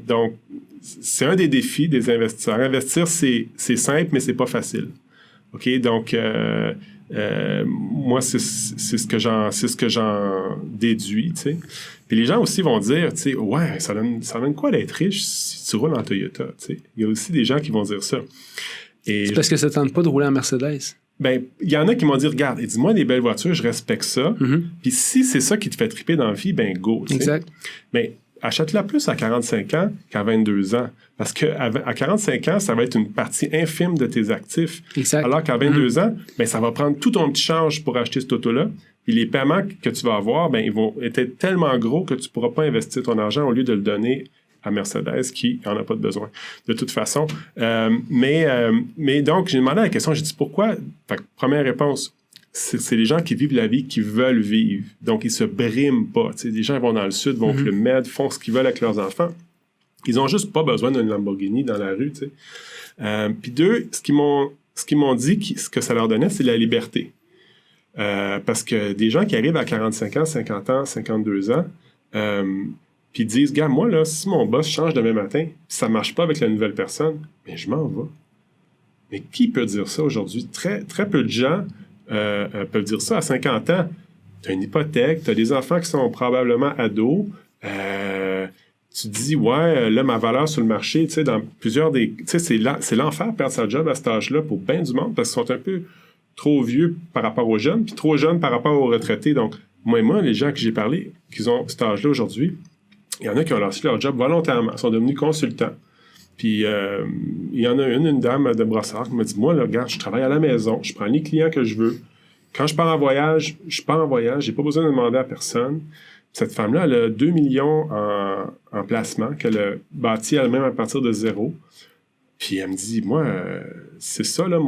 Donc, c'est un des défis des investisseurs. Investir, c'est simple, mais c'est pas facile. OK? Donc, moi, c'est ce que j'en déduis, tu sais. Puis les gens aussi vont dire, tu sais, ouais, ça donne quoi d'être riche si tu roules en Toyota, tu sais. Il y a aussi des gens qui vont dire ça. Et c'est parce que ça ne tente pas de rouler en Mercedes. Ben, il y en a qui m'ont dit, regarde, dis-moi des belles voitures, je respecte ça. Puis si c'est ça qui te fait triper dans la vie, ben go. Exact. Mais achète-la plus à 45 ans qu'à 22 ans. Parce qu'à 45 ans, ça va être une partie infime de tes actifs. Exact. Alors qu'à 22 ans, ben, ça va prendre tout ton petit change pour acheter cette auto-là. Puis les paiements que tu vas avoir, ben, ils vont être tellement gros que tu ne pourras pas investir ton argent au lieu de le donner à Mercedes qui n'en a pas de besoin, de toute façon. Mais donc, j'ai demandé la question, j'ai dit pourquoi? Fait que, première réponse, c'est les gens qui vivent la vie qui veulent vivre. Donc, ils se briment pas. T'sais, des gens vont dans le sud, vont au Club Med, font ce qu'ils veulent avec leurs enfants. Ils ont juste pas besoin d'une Lamborghini dans la rue. Puis deux, ce qu'ils m'ont dit, ce que ça leur donnait, c'est la liberté. Parce que des gens qui arrivent à 45 ans, 50 ans, 52 ans, puis disent, gars, moi, là, si mon boss change demain matin, puis ça marche pas avec la nouvelle personne, bien, je m'en vais. Mais qui peut dire ça aujourd'hui? Très, très peu de gens peuvent dire ça. À 50 ans, tu as une hypothèque, tu as des enfants qui sont probablement ados. Tu te dis, là, ma valeur sur le marché, tu sais, dans plusieurs des... Tu sais, c'est l'enfer perdre sa job à cet âge-là pour bien du monde parce qu'ils sont un peu trop vieux par rapport aux jeunes, puis trop jeunes par rapport aux retraités. Donc, moi, les gens que j'ai parlé, qui ont cet âge-là aujourd'hui, il y en a qui ont lancé leur job volontairement, sont devenus consultants. Puis, il y en a une dame de Brossard qui m'a dit, moi, là, regarde, je travaille à la maison, je prends les clients que je veux. Quand je pars en voyage, j'ai pas besoin de demander à personne. Cette femme-là, elle a 2 millions en placement qu'elle a bâti elle-même à partir de zéro. Puis elle me dit, moi, c'est ça, là,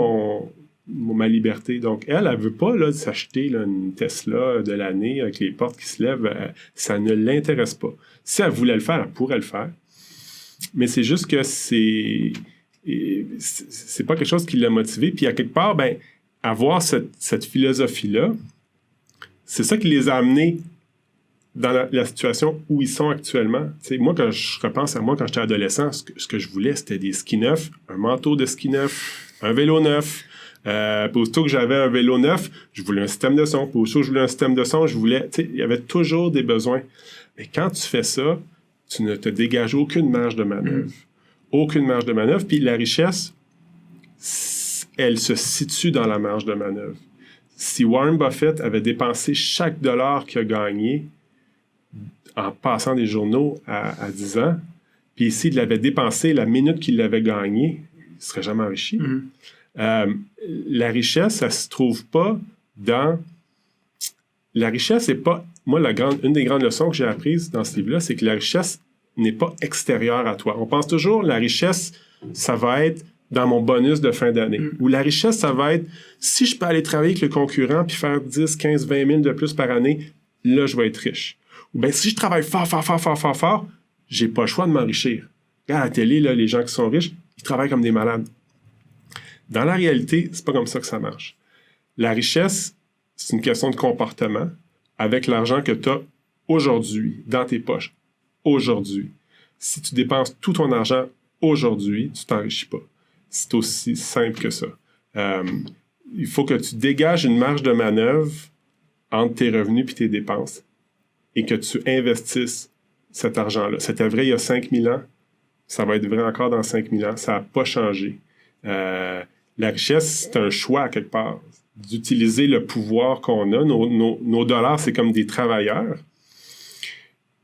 ma liberté. Donc, elle veut pas là, s'acheter là, une Tesla de l'année avec les portes qui se lèvent. Ça ne l'intéresse pas. Si elle voulait le faire, elle pourrait le faire. Mais c'est juste que c'est pas quelque chose qui l'a motivé. Puis, à quelque part, avoir cette philosophie-là, c'est ça qui les a amenés dans la situation où ils sont actuellement. T'sais, moi, quand je repense à moi quand j'étais adolescent, ce que je voulais, c'était des skis neufs, un manteau de ski neuf, un vélo neuf. Puis aussitôt que j'avais un vélo neuf, je voulais un système de son. Puis aussitôt que je voulais un système de son, il y avait toujours des besoins. Mais quand tu fais ça, tu ne te dégages aucune marge de manœuvre. Aucune marge de manœuvre. Puis la richesse, elle se situe dans la marge de manœuvre. Si Warren Buffett avait dépensé chaque dollar qu'il a gagné en passant des journaux à 10 ans, puis s'il l'avait dépensé la minute qu'il l'avait gagné, il ne serait jamais enrichi. La richesse, ça ne se trouve pas dans... La richesse n'est pas... Moi, une des grandes leçons que j'ai apprises dans ce livre-là, c'est que la richesse n'est pas extérieure à toi. On pense toujours la richesse, ça va être dans mon bonus de fin d'année. Ou la richesse, ça va être si je peux aller travailler avec le concurrent puis faire 10, 15, 20 000 de plus par année, là, je vais être riche. Ou bien si je travaille fort, j'ai pas le choix de m'enrichir. Regarde à la télé, là, les gens qui sont riches, ils travaillent comme des malades. Dans la réalité, c'est pas comme ça que ça marche. La richesse, c'est une question de comportement avec l'argent que tu as aujourd'hui, dans tes poches, aujourd'hui. Si tu dépenses tout ton argent aujourd'hui, tu t'enrichis pas. C'est aussi simple que ça. Il faut que tu dégages une marge de manœuvre entre tes revenus et tes dépenses et que tu investisses cet argent-là. C'était vrai il y a 5000 ans, ça va être vrai encore dans 5000 ans, ça n'a pas changé. La richesse, c'est un choix à quelque part, d'utiliser le pouvoir qu'on a. Nos dollars, c'est comme des travailleurs.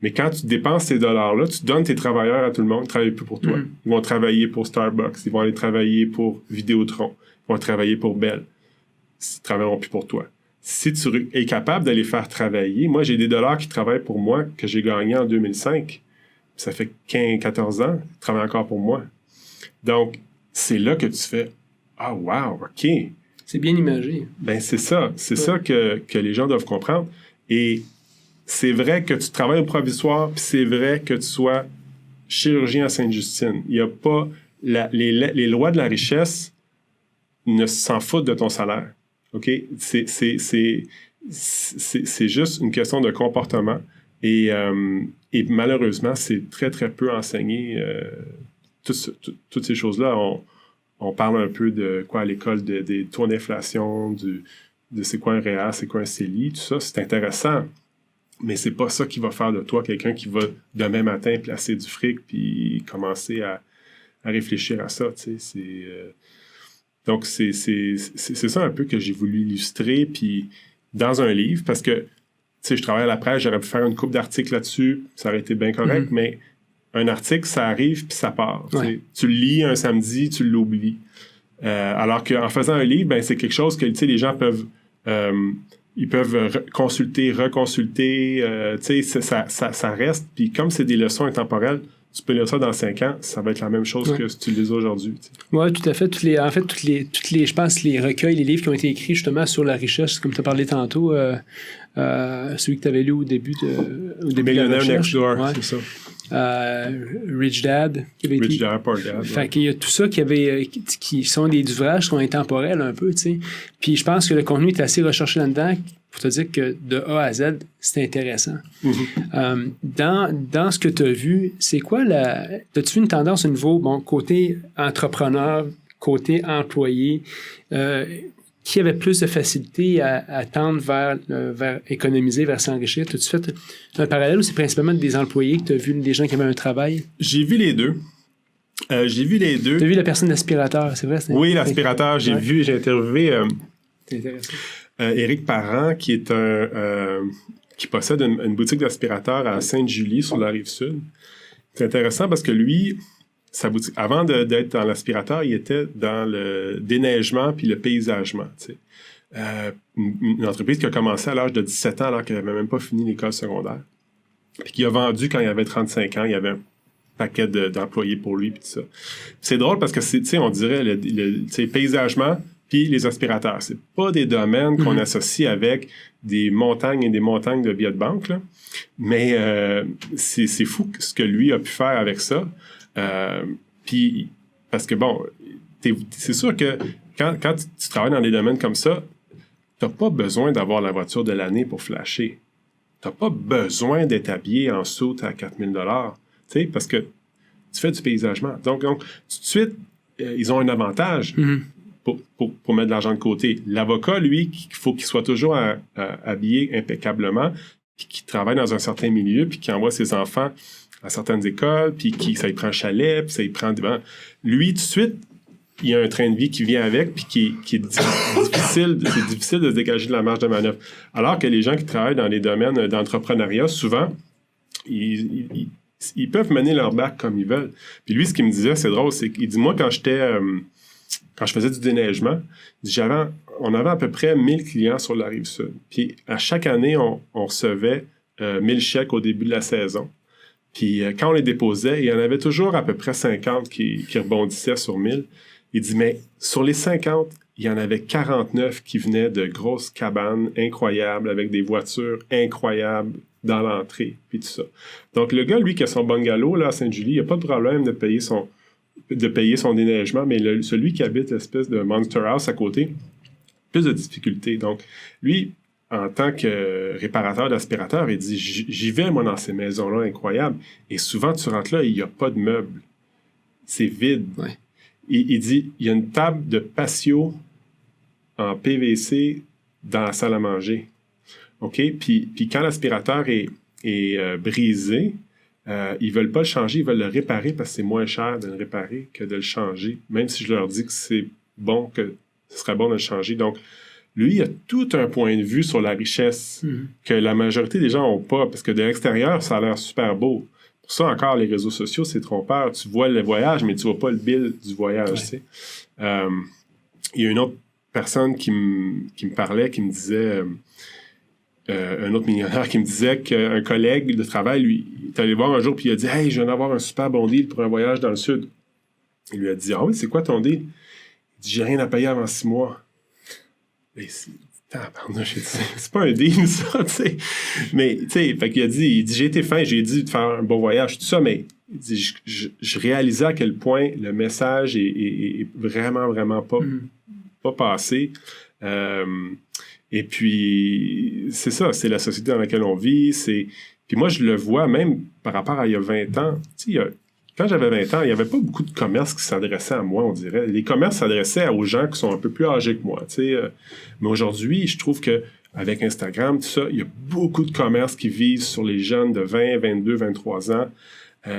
Mais quand tu dépenses ces dollars-là, tu donnes tes travailleurs à tout le monde, ils ne travaillent plus pour toi. Ils vont travailler pour Starbucks, ils vont aller travailler pour Vidéotron, ils vont travailler pour Bell. Ils ne travailleront plus pour toi. Si tu es capable de les faire travailler, moi, j'ai des dollars qui travaillent pour moi que j'ai gagnés en 2005. Ça fait 14 ans, ils travaillent encore pour moi. Donc, c'est là que tu fais « Ah, wow, OK. » C'est bien imagé. C'est ça. C'est ça que les gens doivent comprendre. Et c'est vrai que tu travailles au provisoire, puis c'est vrai que tu sois chirurgien à Sainte-Justine. Il n'y a pas... les lois de la richesse ne s'en foutent de ton salaire. OK? C'est juste une question de comportement. Et malheureusement, c'est très, très peu enseigné. Toutes ces choses-là, on parle un peu de quoi à l'école, des taux d'inflation, de c'est quoi un REER, c'est quoi un CELI, tout ça, c'est intéressant. Mais c'est pas ça qui va faire de toi quelqu'un qui va demain matin placer du fric puis commencer à réfléchir à ça. Donc, c'est ça un peu que j'ai voulu illustrer puis dans un livre parce que je travaille à la presse, j'aurais pu faire une couple d'articles là-dessus, ça aurait été bien correct, mais un article, ça arrive puis ça part. Ouais. Tu le lis un samedi, tu l'oublies. Alors qu'en faisant un livre, c'est quelque chose que les gens peuvent... ils peuvent consulter, reconsulter, ça reste. Puis comme c'est des leçons intemporelles, tu peux lire ça dans 5 ans, ça va être la même chose que si tu lis aujourd'hui. Oui, tout à fait. Je pense, les recueils, les livres qui ont été écrits justement sur la richesse, comme tu as parlé tantôt, celui que tu avais lu au début de Millionaire la Next Door, ouais. c'est ça. Rich Dad. Rich Dad, Poor Dad. Fait qu'il y a tout ça qui sont des ouvrages qui sont intemporels un peu, tu sais. Puis je pense que le contenu est assez recherché là-dedans pour te dire que de A à Z, c'est intéressant. Dans ce que tu as vu, c'est quoi as-tu vu une tendance au niveau, côté entrepreneur, côté employé? qui avait plus de facilité à tendre vers économiser, vers s'enrichir? T'as-tu fait un parallèle ou c'est principalement des employés que tu as vu, des gens qui avaient un travail? J'ai vu les deux. Tu as vu la personne d'aspirateur, c'est vrai? Oui, l'aspirateur. J'ai interviewé c'est intéressant. Éric Parent, qui est qui possède une boutique d'aspirateur à Sainte-Julie, sur la Rive-Sud. C'est intéressant parce que lui, sa boutique, avant d'être dans l'aspirateur, il était dans le déneigement puis le paysagement. Une entreprise qui a commencé à l'âge de 17 ans, alors qu'elle n'avait même pas fini l'école secondaire. Puis qui a vendu quand il avait 35 ans. Il y avait un paquet d'employés pour lui, puis tout ça. Puis c'est drôle parce que, on dirait, le paysagement puis les aspirateurs. C'est pas des domaines qu'on associe avec des montagnes et des montagnes de billets de banque, là. Mais c'est fou ce que lui a pu faire avec ça. Puis, parce que, bon, c'est sûr que quand tu travailles dans des domaines comme ça, tu n'as pas besoin d'avoir la voiture de l'année pour flasher. Tu n'as pas besoin d'être habillé en soute à 4 000 $, parce que tu fais du paysagement. Donc tout de suite, ils ont un avantage pour mettre de l'argent de côté. L'avocat, lui, il faut qu'il soit toujours habillé impeccablement, puis qu'il travaille dans un certain milieu, puis qu'il envoie ses enfants à certaines écoles, puis ça y prend un chalet, puis ça y prend... Lui, tout de suite, il y a un train de vie qui vient avec, puis qui est difficile, c'est difficile de se dégager de la marge de manœuvre. Alors que les gens qui travaillent dans les domaines d'entrepreneuriat, souvent, ils peuvent mener leur barque comme ils veulent. Puis lui, ce qu'il me disait, c'est drôle, c'est qu'il dit, moi, quand je faisais du déneigement, on avait à peu près 1000 clients sur la Rive-Sud. Puis à chaque année, on recevait 1000 chèques au début de la saison. Puis quand on les déposait, il y en avait toujours à peu près 50 qui rebondissaient sur 1000. Il dit, mais sur les 50, il y en avait 49 qui venaient de grosses cabanes incroyables, avec des voitures incroyables dans l'entrée, puis tout ça. Donc le gars, lui, qui a son bungalow là, à Sainte-Julie, il n'a pas de problème de payer son déneigement, mais celui qui habite l'espèce de Monster House à côté, plus de difficultés. Donc lui, en tant que réparateur d'aspirateur, il dit, j'y vais, moi, dans ces maisons-là incroyables. Et souvent, tu rentres là, il n'y a pas de meubles. C'est vide. Ouais. Il dit, il y a une table de patio en PVC dans la salle à manger. OK? Puis quand l'aspirateur est brisé, ils veulent pas le changer, ils veulent le réparer parce que c'est moins cher de le réparer que de le changer. Même si je leur dis que c'est bon, que ce serait bon de le changer. Donc, lui, il a tout un point de vue sur la richesse que la majorité des gens n'ont pas, parce que de l'extérieur, ça a l'air super beau. Pour ça, encore, les réseaux sociaux, c'est trompeur. Tu vois le voyage, mais tu vois pas le bill du voyage. Tu sais. Il y a une autre personne qui me parlait, qui me disait, un autre millionnaire qui me disait qu'un collègue de travail, lui, il est allé voir un jour, puis il a dit « Hey, je viens d'avoir un super bon deal pour un voyage dans le Sud. » Il lui a dit « Ah oui, c'est quoi ton deal? » Il dit « J'ai rien à payer avant 6 mois. » Et c'est pas un deal, ça, tu sais. Mais, tu sais, fait qu'il a dit, il dit, j'ai été fin, j'ai dit de faire un bon voyage, tout ça, mais il dit, je réalisais à quel point le message est vraiment, vraiment pas passé. Et puis, c'est ça, c'est la société dans laquelle on vit, Puis moi, je le vois même par rapport à il y a 20 ans, tu sais, quand j'avais 20 ans, il n'y avait pas beaucoup de commerces qui s'adressaient à moi, on dirait. Les commerces s'adressaient aux gens qui sont un peu plus âgés que moi, tu sais. Mais aujourd'hui, je trouve qu'avec Instagram, tout ça, il y a beaucoup de commerces qui visent sur les jeunes de 20, 22, 23 ans.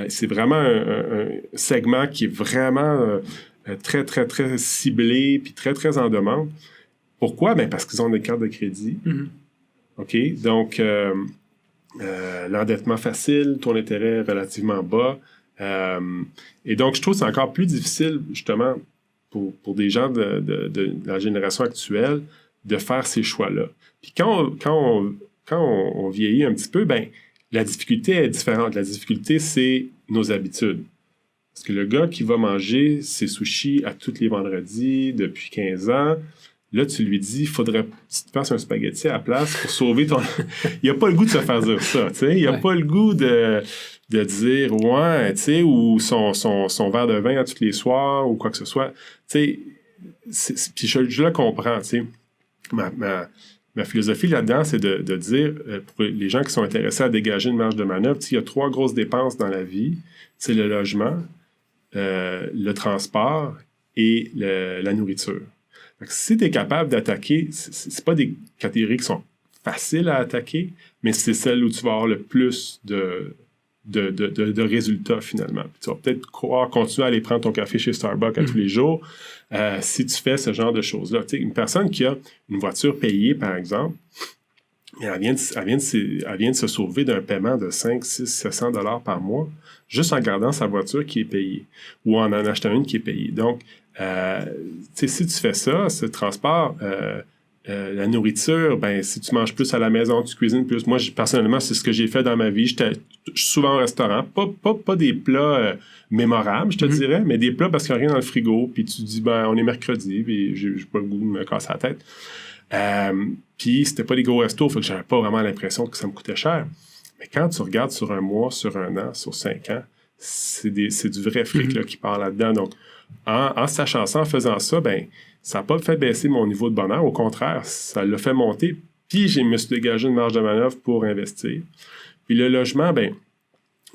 C'est vraiment un segment qui est vraiment très, très, très ciblé puis très, très en demande. Pourquoi? Ben parce qu'ils ont des cartes de crédit. OK? Donc, l'endettement facile, taux d'intérêt relativement bas. Et donc, je trouve que c'est encore plus difficile, justement, pour des gens de la génération actuelle de faire ces choix-là. Puis quand on vieillit un petit peu, ben la difficulté est différente. La difficulté, c'est nos habitudes. Parce que le gars qui va manger ses sushis à tous les vendredis depuis 15 ans, là, tu lui dis, il faudrait que tu te fasses un spaghetti à la place pour sauver ton... Il n'a pas le goût de se faire dire ça, tu sais. Il n'a pas le goût de dire, ouais, tu sais, ou son verre de vin à tous les soirs, ou quoi que ce soit. Tu sais, puis je le comprends, tu sais. Ma philosophie là-dedans, c'est de dire, pour les gens qui sont intéressés à dégager une marge de manœuvre, il y a 3 grosses dépenses dans la vie. C'est le logement, le transport et la nourriture. Donc, si tu es capable d'attaquer, c'est pas des catégories qui sont faciles à attaquer, mais c'est celles où tu vas avoir le plus de résultats finalement. Puis tu vas peut-être pouvoir continuer à aller prendre ton café chez Starbucks à tous les jours si tu fais ce genre de choses-là. Tu sais, une personne qui a une voiture payée, par exemple, elle vient de se sauver d'un paiement de 5, 6, 700 $ par mois juste en gardant sa voiture qui est payée ou en achetant une qui est payée. Donc, si tu fais ça, ce transport, la nourriture, ben si tu manges plus à la maison, tu cuisines plus. Moi, personnellement, c'est ce que j'ai fait dans ma vie. Je suis souvent au restaurant. Pas des plats mémorables, je te dirais, mais des plats parce qu'il n'y a rien dans le frigo. Puis tu dis, ben on est mercredi, puis j'ai pas le goût de me casser la tête. Puis c'était pas des gros restos, fait que j'avais pas vraiment l'impression que ça me coûtait cher. Mais quand tu regardes sur un mois, sur un an, sur 5 ans, c'est du vrai fric là, qui part là-dedans. Donc, en sachant ça, en faisant ça, ben ça n'a pas fait baisser mon niveau de bonheur. Au contraire, ça l'a fait monter. Puis, je me suis dégagé une marge de manœuvre pour investir. Puis, le logement, ben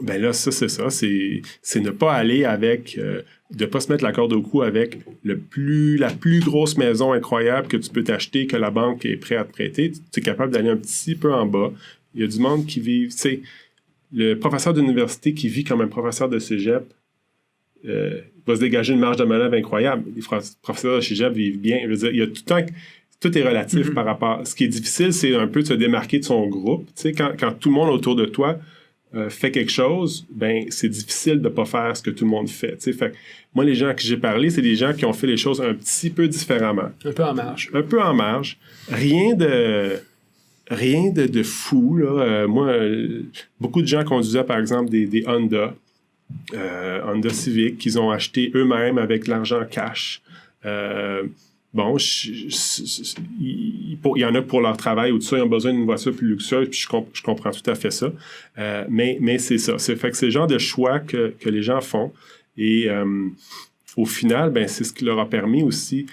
là, ça, c'est ça. C'est ne pas aller avec... de ne pas se mettre la corde au cou avec la plus grosse maison incroyable que tu peux t'acheter, que la banque est prête à te prêter. Tu es capable d'aller un petit peu en bas. Il y a du monde qui vit... Tu sais, le professeur d'université qui vit comme un professeur de cégep, va se dégager une marge de manœuvre incroyable. Les professeurs de cégep vivent bien. Je veux dire, il y a tout est relatif par rapport. Ce qui est difficile, c'est un peu de se démarquer de son groupe. Tu sais, quand tout le monde autour de toi fait quelque chose, ben c'est difficile de ne pas faire ce que tout le monde fait. Tu sais, fait moi, les gens à qui j'ai parlé, c'est des gens qui ont fait les choses un petit peu différemment. Un peu en marge. Un peu en marge. Rien de fou. Là. Moi, beaucoup de gens conduisaient, par exemple, des Honda. Honda Civic qu'ils ont acheté eux-mêmes avec l'argent cash. Bon, il y en a pour leur travail ou tout ça, ils ont besoin d'une voiture plus luxueuse, puis je comprends tout à fait ça. Mais c'est ça. Fait que c'est le genre de choix que les gens font. Et au final, ben, c'est ce qui leur a permis aussi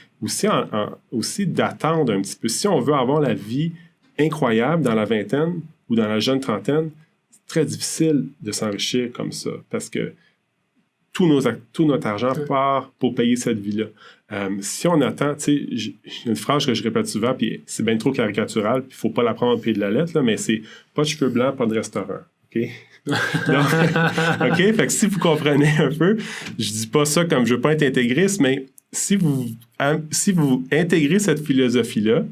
d'attendre un petit peu. Si on veut avoir la vie incroyable dans la vingtaine ou dans la jeune trentaine, très difficile de s'enrichir comme ça parce que tout notre argent part pour payer cette vie-là. Si on attend, tu sais, j'ai une phrase que je répète souvent, puis c'est bien trop caricatural, puis il ne faut pas la prendre au pied de la lettre, là, mais c'est pas de cheveux blancs, pas de restaurant. OK? Donc, OK? Fait que si vous comprenez un peu, je dis pas ça comme je veux pas être intégriste, mais si vous intégrez cette philosophie-là,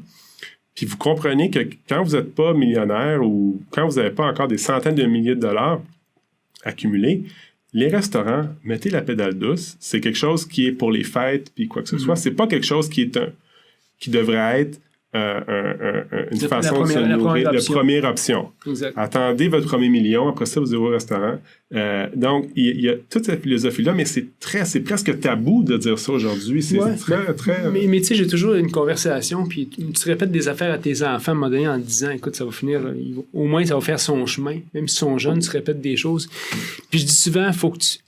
puis vous comprenez que quand vous n'êtes pas millionnaire ou quand vous n'avez pas encore des centaines de milliers de dollars accumulés, les restaurants, mettez la pédale douce. C'est quelque chose qui est pour les fêtes puis quoi que ce soit. C'est pas quelque chose qui devrait être une façon de se nourrir, la première option. Exact. Attendez votre premier million, après ça, vous irez au restaurant. Donc, il y a toute cette philosophie-là, mais c'est presque tabou de dire ça aujourd'hui. C'est très... Mais tu sais, j'ai toujours une conversation, puis tu répètes des affaires à tes enfants à un moment donné en disant, écoute, ça va finir, au moins ça va faire son chemin. Même s'ils sont jeunes, tu répètes des choses. Puis je dis souvent, il faut que tu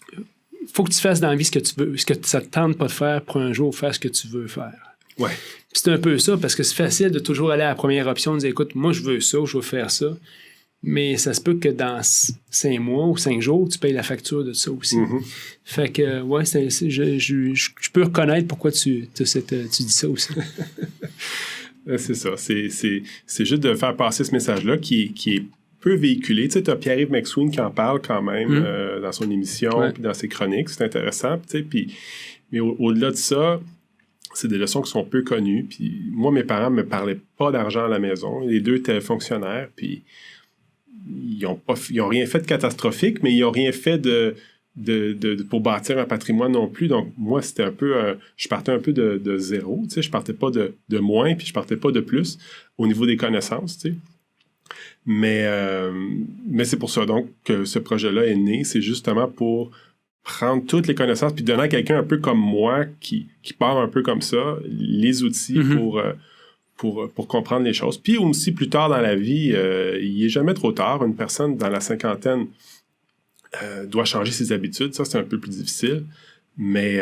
fasses dans la vie ce que tu veux, ce que ça te tente pas de faire pour un jour faire ce que tu veux faire. Ouais. Puis c'est un peu ça, parce que c'est facile de toujours aller à la première option, de dire, écoute, moi, je veux ça, je veux faire ça. Mais ça se peut que dans 5 mois ou 5 jours, tu payes la facture de ça aussi. Fait que, ouais, je peux reconnaître pourquoi tu dis ça aussi. C'est ça. C'est juste de faire passer ce message-là qui est peu véhiculé. Tu sais, tu as Pierre-Yves McSween qui en parle quand même dans son émission, puis dans ses chroniques. C'est intéressant. Tu sais, mais au-delà de ça, c'est des leçons qui sont peu connues. Puis moi, mes parents ne me parlaient pas d'argent à la maison. Les deux étaient fonctionnaires, puis ils n'ont rien fait de catastrophique, mais ils n'ont rien fait pour bâtir un patrimoine non plus. Donc, moi, c'était un peu... je partais un peu de zéro, tu sais. Je partais pas de moins, puis je partais pas de plus au niveau des connaissances, tu sais. Mais c'est pour ça, donc, que ce projet-là est né. C'est justement pour prendre toutes les connaissances puis donner à quelqu'un un peu comme moi qui part un peu comme ça, les outils pour comprendre les choses. Puis aussi, plus tard dans la vie, il n'est jamais trop tard. Une personne dans la cinquantaine doit changer ses habitudes. Ça, c'est un peu plus difficile. Mais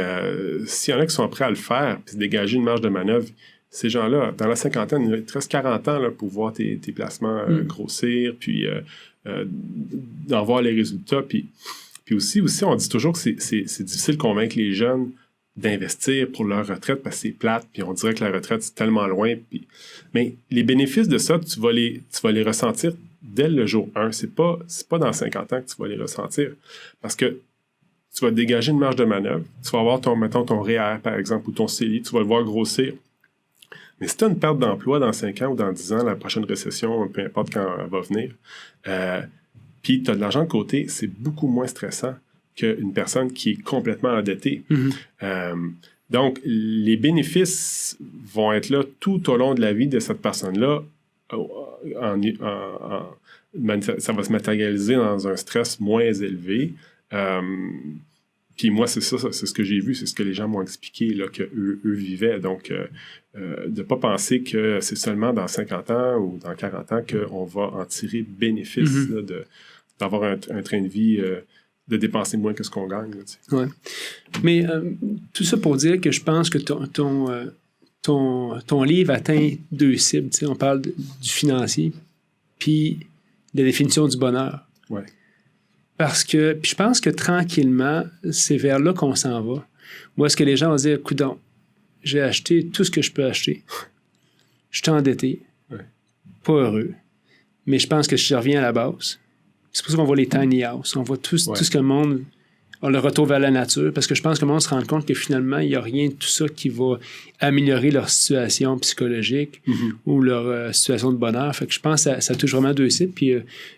s'il y en a qui sont prêts à le faire puis se dégager une marge de manœuvre, ces gens-là, dans la cinquantaine, il te reste 40 ans là, pour voir tes placements grossir puis d'en voir les résultats. Puis aussi, on dit toujours que c'est difficile de convaincre les jeunes d'investir pour leur retraite parce que c'est plate, puis on dirait que la retraite, c'est tellement loin. Mais les bénéfices de ça, tu vas les ressentir dès le jour 1. C'est pas dans 50 ans que tu vas les ressentir. Parce que tu vas dégager une marge de manœuvre. Tu vas avoir ton REER, par exemple, ou ton CELI, tu vas le voir grossir. Mais si tu as une perte d'emploi dans 5 ans ou dans 10 ans, la prochaine récession, peu importe quand elle va venir, puis tu as de l'argent de côté, c'est beaucoup moins stressant qu'une personne qui est complètement endettée. Donc, les bénéfices vont être là tout au long de la vie de cette personne-là. Ça va se matérialiser dans un stress moins élevé. Puis moi, c'est ce que j'ai vu, c'est ce que les gens m'ont expliqué là, qu'eux vivaient. Donc, de ne pas penser que c'est seulement dans 50 ans ou dans 40 ans qu'on va en tirer bénéfice là, d'avoir un train de vie, de dépenser moins que ce qu'on gagne. Oui. Mais tout ça pour dire que je pense que ton livre atteint 2 cibles. On parle du financier, puis de la définition du bonheur. Ouais. Parce que, puis je pense que tranquillement, c'est vers là qu'on s'en va. Où est-ce que les gens vont dire, coudonc, j'ai acheté tout ce que je peux acheter. Je suis endetté. Ouais. Pas heureux. Mais je pense que je reviens à la base. C'est pour ça qu'on voit les tiny house. On voit tout ce que le monde a le retour vers la nature. Parce que je pense que le monde se rend compte que finalement, il n'y a rien de tout ça qui va améliorer leur situation psychologique ou leur situation de bonheur. Fait que je pense que ça touche vraiment 2 cibles. Puis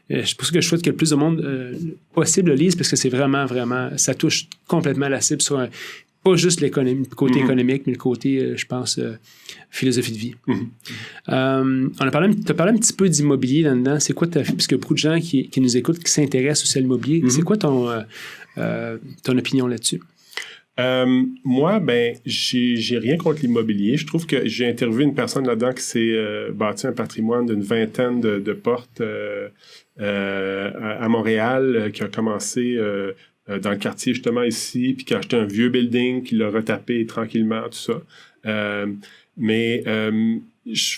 c'est pour ça que je souhaite que le plus de monde possible le lise parce que c'est vraiment, vraiment, ça touche complètement la cible sur pas juste l'économie, le côté économique, mais le côté, je pense, philosophie de vie. Tu as parlé un petit peu d'immobilier là-dedans. C'est quoi parce qu'il y a beaucoup de gens qui nous écoutent, qui s'intéressent aussi à l'immobilier. C'est quoi ton opinion là-dessus? Moi, j'ai rien contre l'immobilier. Je trouve que j'ai interviewé une personne là-dedans qui s'est bâti un patrimoine d'une 20aine de portes à Montréal, qui a commencé dans le quartier justement ici, puis qui a acheté un vieux building, qui l'a retapé tranquillement, tout ça. Mais je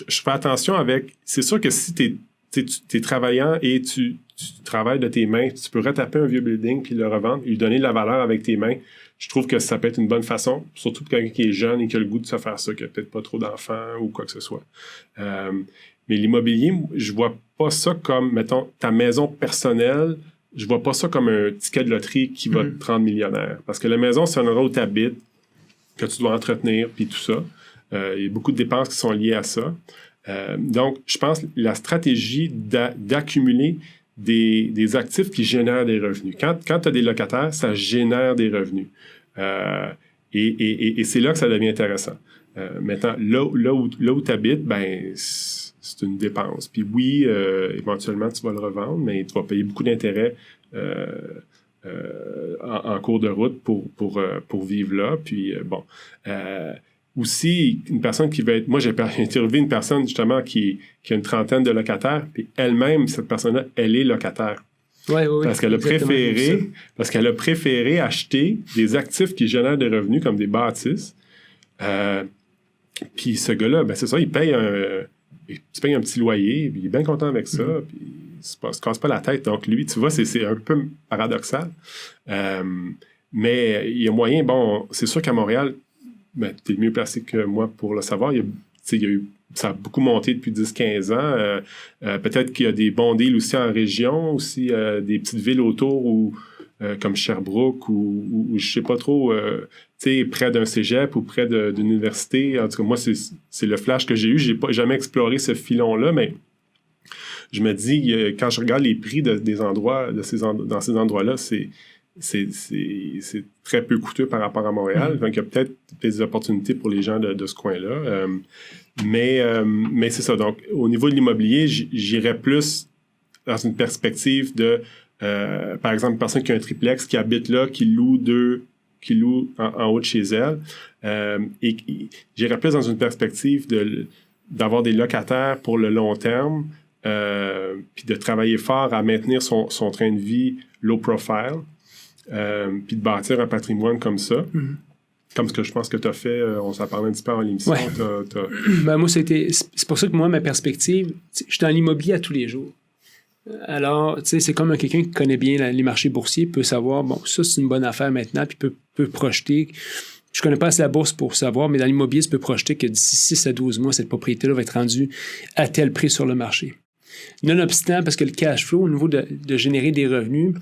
fais attention avec... C'est sûr que si t'es travaillant et tu travailles de tes mains, tu peux retaper un vieux building puis le revendre, lui donner de la valeur avec tes mains. Je trouve que ça peut être une bonne façon, surtout pour quelqu'un qui est jeune et qui a le goût de se faire ça, qui n'a peut-être pas trop d'enfants ou quoi que ce soit. Mais l'immobilier, je vois pas ça comme, mettons, ta maison personnelle. Je vois pas ça comme un ticket de loterie qui va te rendre millionnaire. Parce que la maison, c'est un endroit où tu habites, que tu dois entretenir, puis tout ça. Il y a beaucoup de dépenses qui sont liées à ça. Donc, je pense que la stratégie d'accumuler des actifs qui génèrent des revenus. Quand tu as des locataires, ça génère des revenus. Et c'est là que ça devient intéressant. Maintenant, là où tu habites, c'est une dépense. Puis oui, éventuellement, tu vas le revendre, mais tu vas payer beaucoup d'intérêts en cours de route pour vivre là. Puis aussi, une personne qui va être... Moi, j'ai interviewé une personne, justement, qui a une 30aine de locataires, puis elle-même, cette personne-là, elle est locataire. Oui, parce qu'elle a préféré acheter des actifs qui génèrent des revenus, comme des bâtisses. Puis ce gars-là, c'est ça, il paye un petit loyer, puis il est bien content avec ça, puis il se casse pas la tête. Donc lui, tu vois, c'est un peu paradoxal. Mais il y a moyen, c'est sûr qu'à Montréal, tu es mieux placé que moi pour le savoir. Ça a beaucoup monté depuis 10-15 ans. Peut-être qu'il y a des bons deals aussi en région, aussi des petites villes autour comme Sherbrooke ou je sais pas trop, près d'un cégep ou près d'une université. En tout cas, moi, c'est le flash que j'ai eu. J'ai pas jamais exploré ce filon-là, mais je me dis, quand je regarde les prix des endroits, dans ces endroits-là, c'est très peu coûteux par rapport à Montréal. Donc, il y a peut-être des opportunités pour les gens de ce coin-là. Mais c'est ça. Donc, au niveau de l'immobilier, j'irais plus dans une perspective de, par exemple, une personne qui a un triplex, qui habite là, qui loue en haut de chez elle. Et j'irais plus dans une perspective d'avoir des locataires pour le long terme, puis de travailler fort à maintenir son train de vie low profile. Puis de bâtir un patrimoine comme ça, comme ce que je pense que tu as fait, on s'en parlait un petit peu en l'émission. Ouais. Moi, c'est pour ça que moi, ma perspective, je suis dans l'immobilier à tous les jours. Alors, tu sais, c'est comme quelqu'un qui connaît bien les marchés boursiers, peut savoir, bon, ça, c'est une bonne affaire maintenant, puis peut projeter. Je connais pas assez la bourse pour savoir, mais dans l'immobilier, tu peux projeter que d'ici 6 à 12 mois, cette propriété-là va être rendue à tel prix sur le marché. Nonobstant, parce que le cash flow, au niveau de générer des revenus,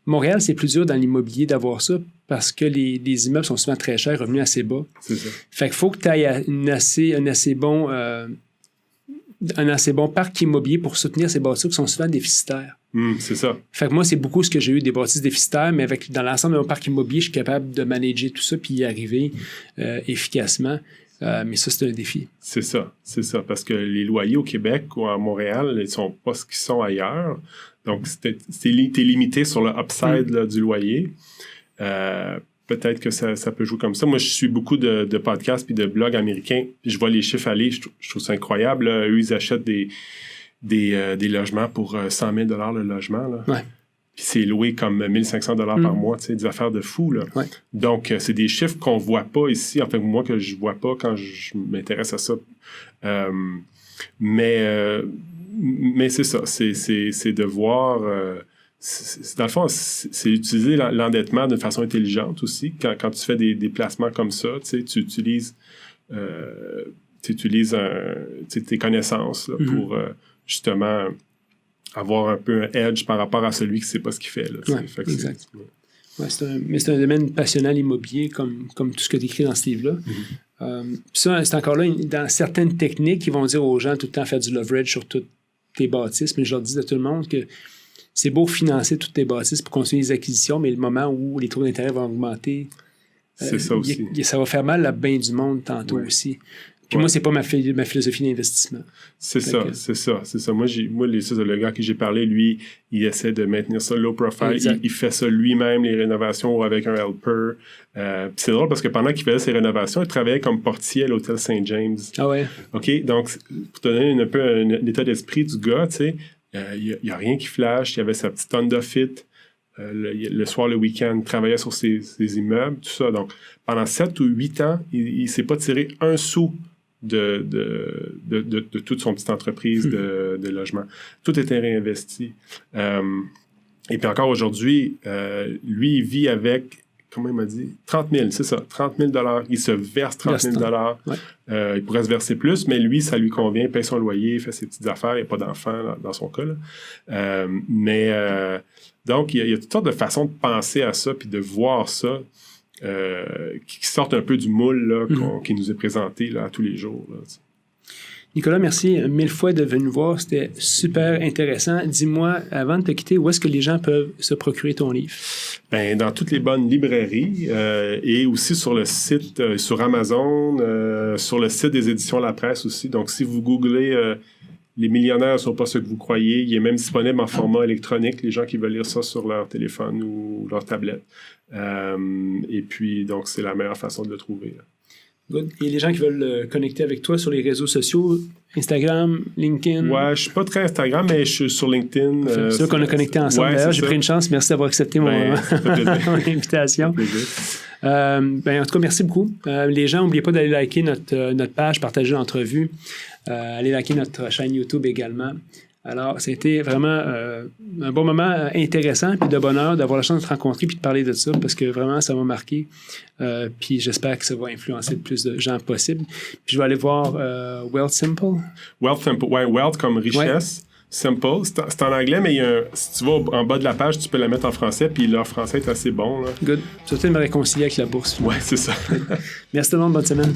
Montréal, c'est plus dur dans l'immobilier d'avoir ça parce que les immeubles sont souvent très chers, revenus assez bas. C'est ça. Fait qu'il faut que tu ailles un assez bon parc immobilier pour soutenir ces bâtisses qui sont souvent déficitaires. C'est ça. Fait que moi, c'est beaucoup ce que j'ai eu, des bâtisses déficitaires, mais dans l'ensemble de mon parc immobilier, je suis capable de manager tout ça puis y arriver efficacement. Mais ça, c'est un défi. C'est ça, parce que les loyers au Québec ou à Montréal, ils ne sont pas ce qu'ils sont ailleurs. Donc, t'es limité sur le upside là, du loyer. Peut-être que ça peut jouer comme ça. Moi, je suis beaucoup de podcasts puis de blogs américains. Puis je vois les chiffres aller. Je trouve ça incroyable. Là. Eux, ils achètent des logements pour 100 000 $ le logement. Là. Ouais. Puis c'est loué comme 1 500 $ par mois. Des affaires de fou. Là. Ouais. Donc, c'est des chiffres qu'on ne voit pas ici. Enfin, moi, que je ne vois pas quand je m'intéresse à ça. Mais c'est ça. C'est de voir... dans le fond, c'est utiliser l'endettement d'une façon intelligente aussi. Quand tu fais des placements comme ça, tu utilises tes connaissances là, pour justement avoir un peu un edge par rapport à celui qui ne sait pas ce qu'il fait. Là, fait que exact. Ouais, c'est un domaine passionnant, l'immobilier, comme tout ce que tu écris dans ce livre-là. Ça, c'est encore là, dans certaines techniques, ils vont dire aux gens tout le temps faire du leverage sur toutes tes bâtisses, mais je leur dis à tout le monde que c'est beau financer toutes tes bâtisses pour continuer les acquisitions, mais le moment où les taux d'intérêt vont augmenter, c'est ça aussi. Ça va faire mal à bien du monde tantôt aussi. Puis moi, c'est pas ma philosophie d'investissement. C'est ça. Moi, le gars à qui j'ai parlé, lui, il essaie de maintenir ça low profile. Il fait ça lui-même, les rénovations, avec un helper. C'est drôle parce que pendant qu'il faisait ses rénovations, il travaillait comme portier à l'hôtel St. James. Ah ouais? OK? Donc, pour te donner un peu l'état d'esprit du gars, tu sais, il n'y a rien qui flash. Il avait sa petite Honda Fit. Le soir, le week-end, il travaillait sur ses immeubles, tout ça. Donc, pendant 7 ou 8 ans, il ne s'est pas tiré un sou de toute son petite entreprise de logement. Tout était réinvesti. Et puis encore aujourd'hui, lui, il vit avec, comment il m'a dit? 30 000, c'est ça, 30 000 $. Il se verse 30 000 $. Ouais. Il pourrait se verser plus, mais lui, ça lui convient, il paye son loyer, il fait ses petites affaires, il n'y a pas d'enfant dans son cas. Là. Donc, il y a toutes sortes de façons de penser à ça puis de voir ça qui sortent un peu du moule là, qui nous est présenté là, tous les jours. Là, Nicolas, merci 1000 fois de venir nous voir. C'était super intéressant. Dis-moi, avant de te quitter, où est-ce que les gens peuvent se procurer ton livre? Ben, dans toutes les bonnes librairies et aussi sur le site, sur Amazon, sur le site des éditions La Presse aussi. Donc, si vous googlez les millionnaires ne sont pas ce que vous croyez, il est même disponible en format électronique, les gens qui veulent lire ça sur leur téléphone ou leur tablette. Et puis, donc, c'est la meilleure façon de le trouver. Là. Good. Et les gens qui veulent connecter avec toi sur les réseaux sociaux, Instagram, LinkedIn? Ouais, je suis pas très Instagram, mais je suis sur LinkedIn. C'est ça qu'on a connecté ensemble. D'ailleurs, j'ai pris une chance. Merci d'avoir accepté mon invitation. En tout cas, merci beaucoup. Les gens, n'oubliez pas d'aller liker notre page, partager l'entrevue. Allez liker notre chaîne YouTube également. Alors, c'était vraiment un bon moment intéressant puis de bonheur d'avoir la chance de te rencontrer puis de parler de ça parce que vraiment, ça m'a marqué. Puis j'espère que ça va influencer le plus de gens possible. Puis je vais aller voir Wealth Simple. Wealth Simple, ouais, Wealth comme richesse. Ouais. Simple, c'est en anglais, mais si tu vas en bas de la page, tu peux la mettre en français, puis leur français est assez bon. Là. Good. Tu vas peut-être me réconcilier avec la bourse. Ouais, c'est ça. Merci tout le monde, bonne semaine.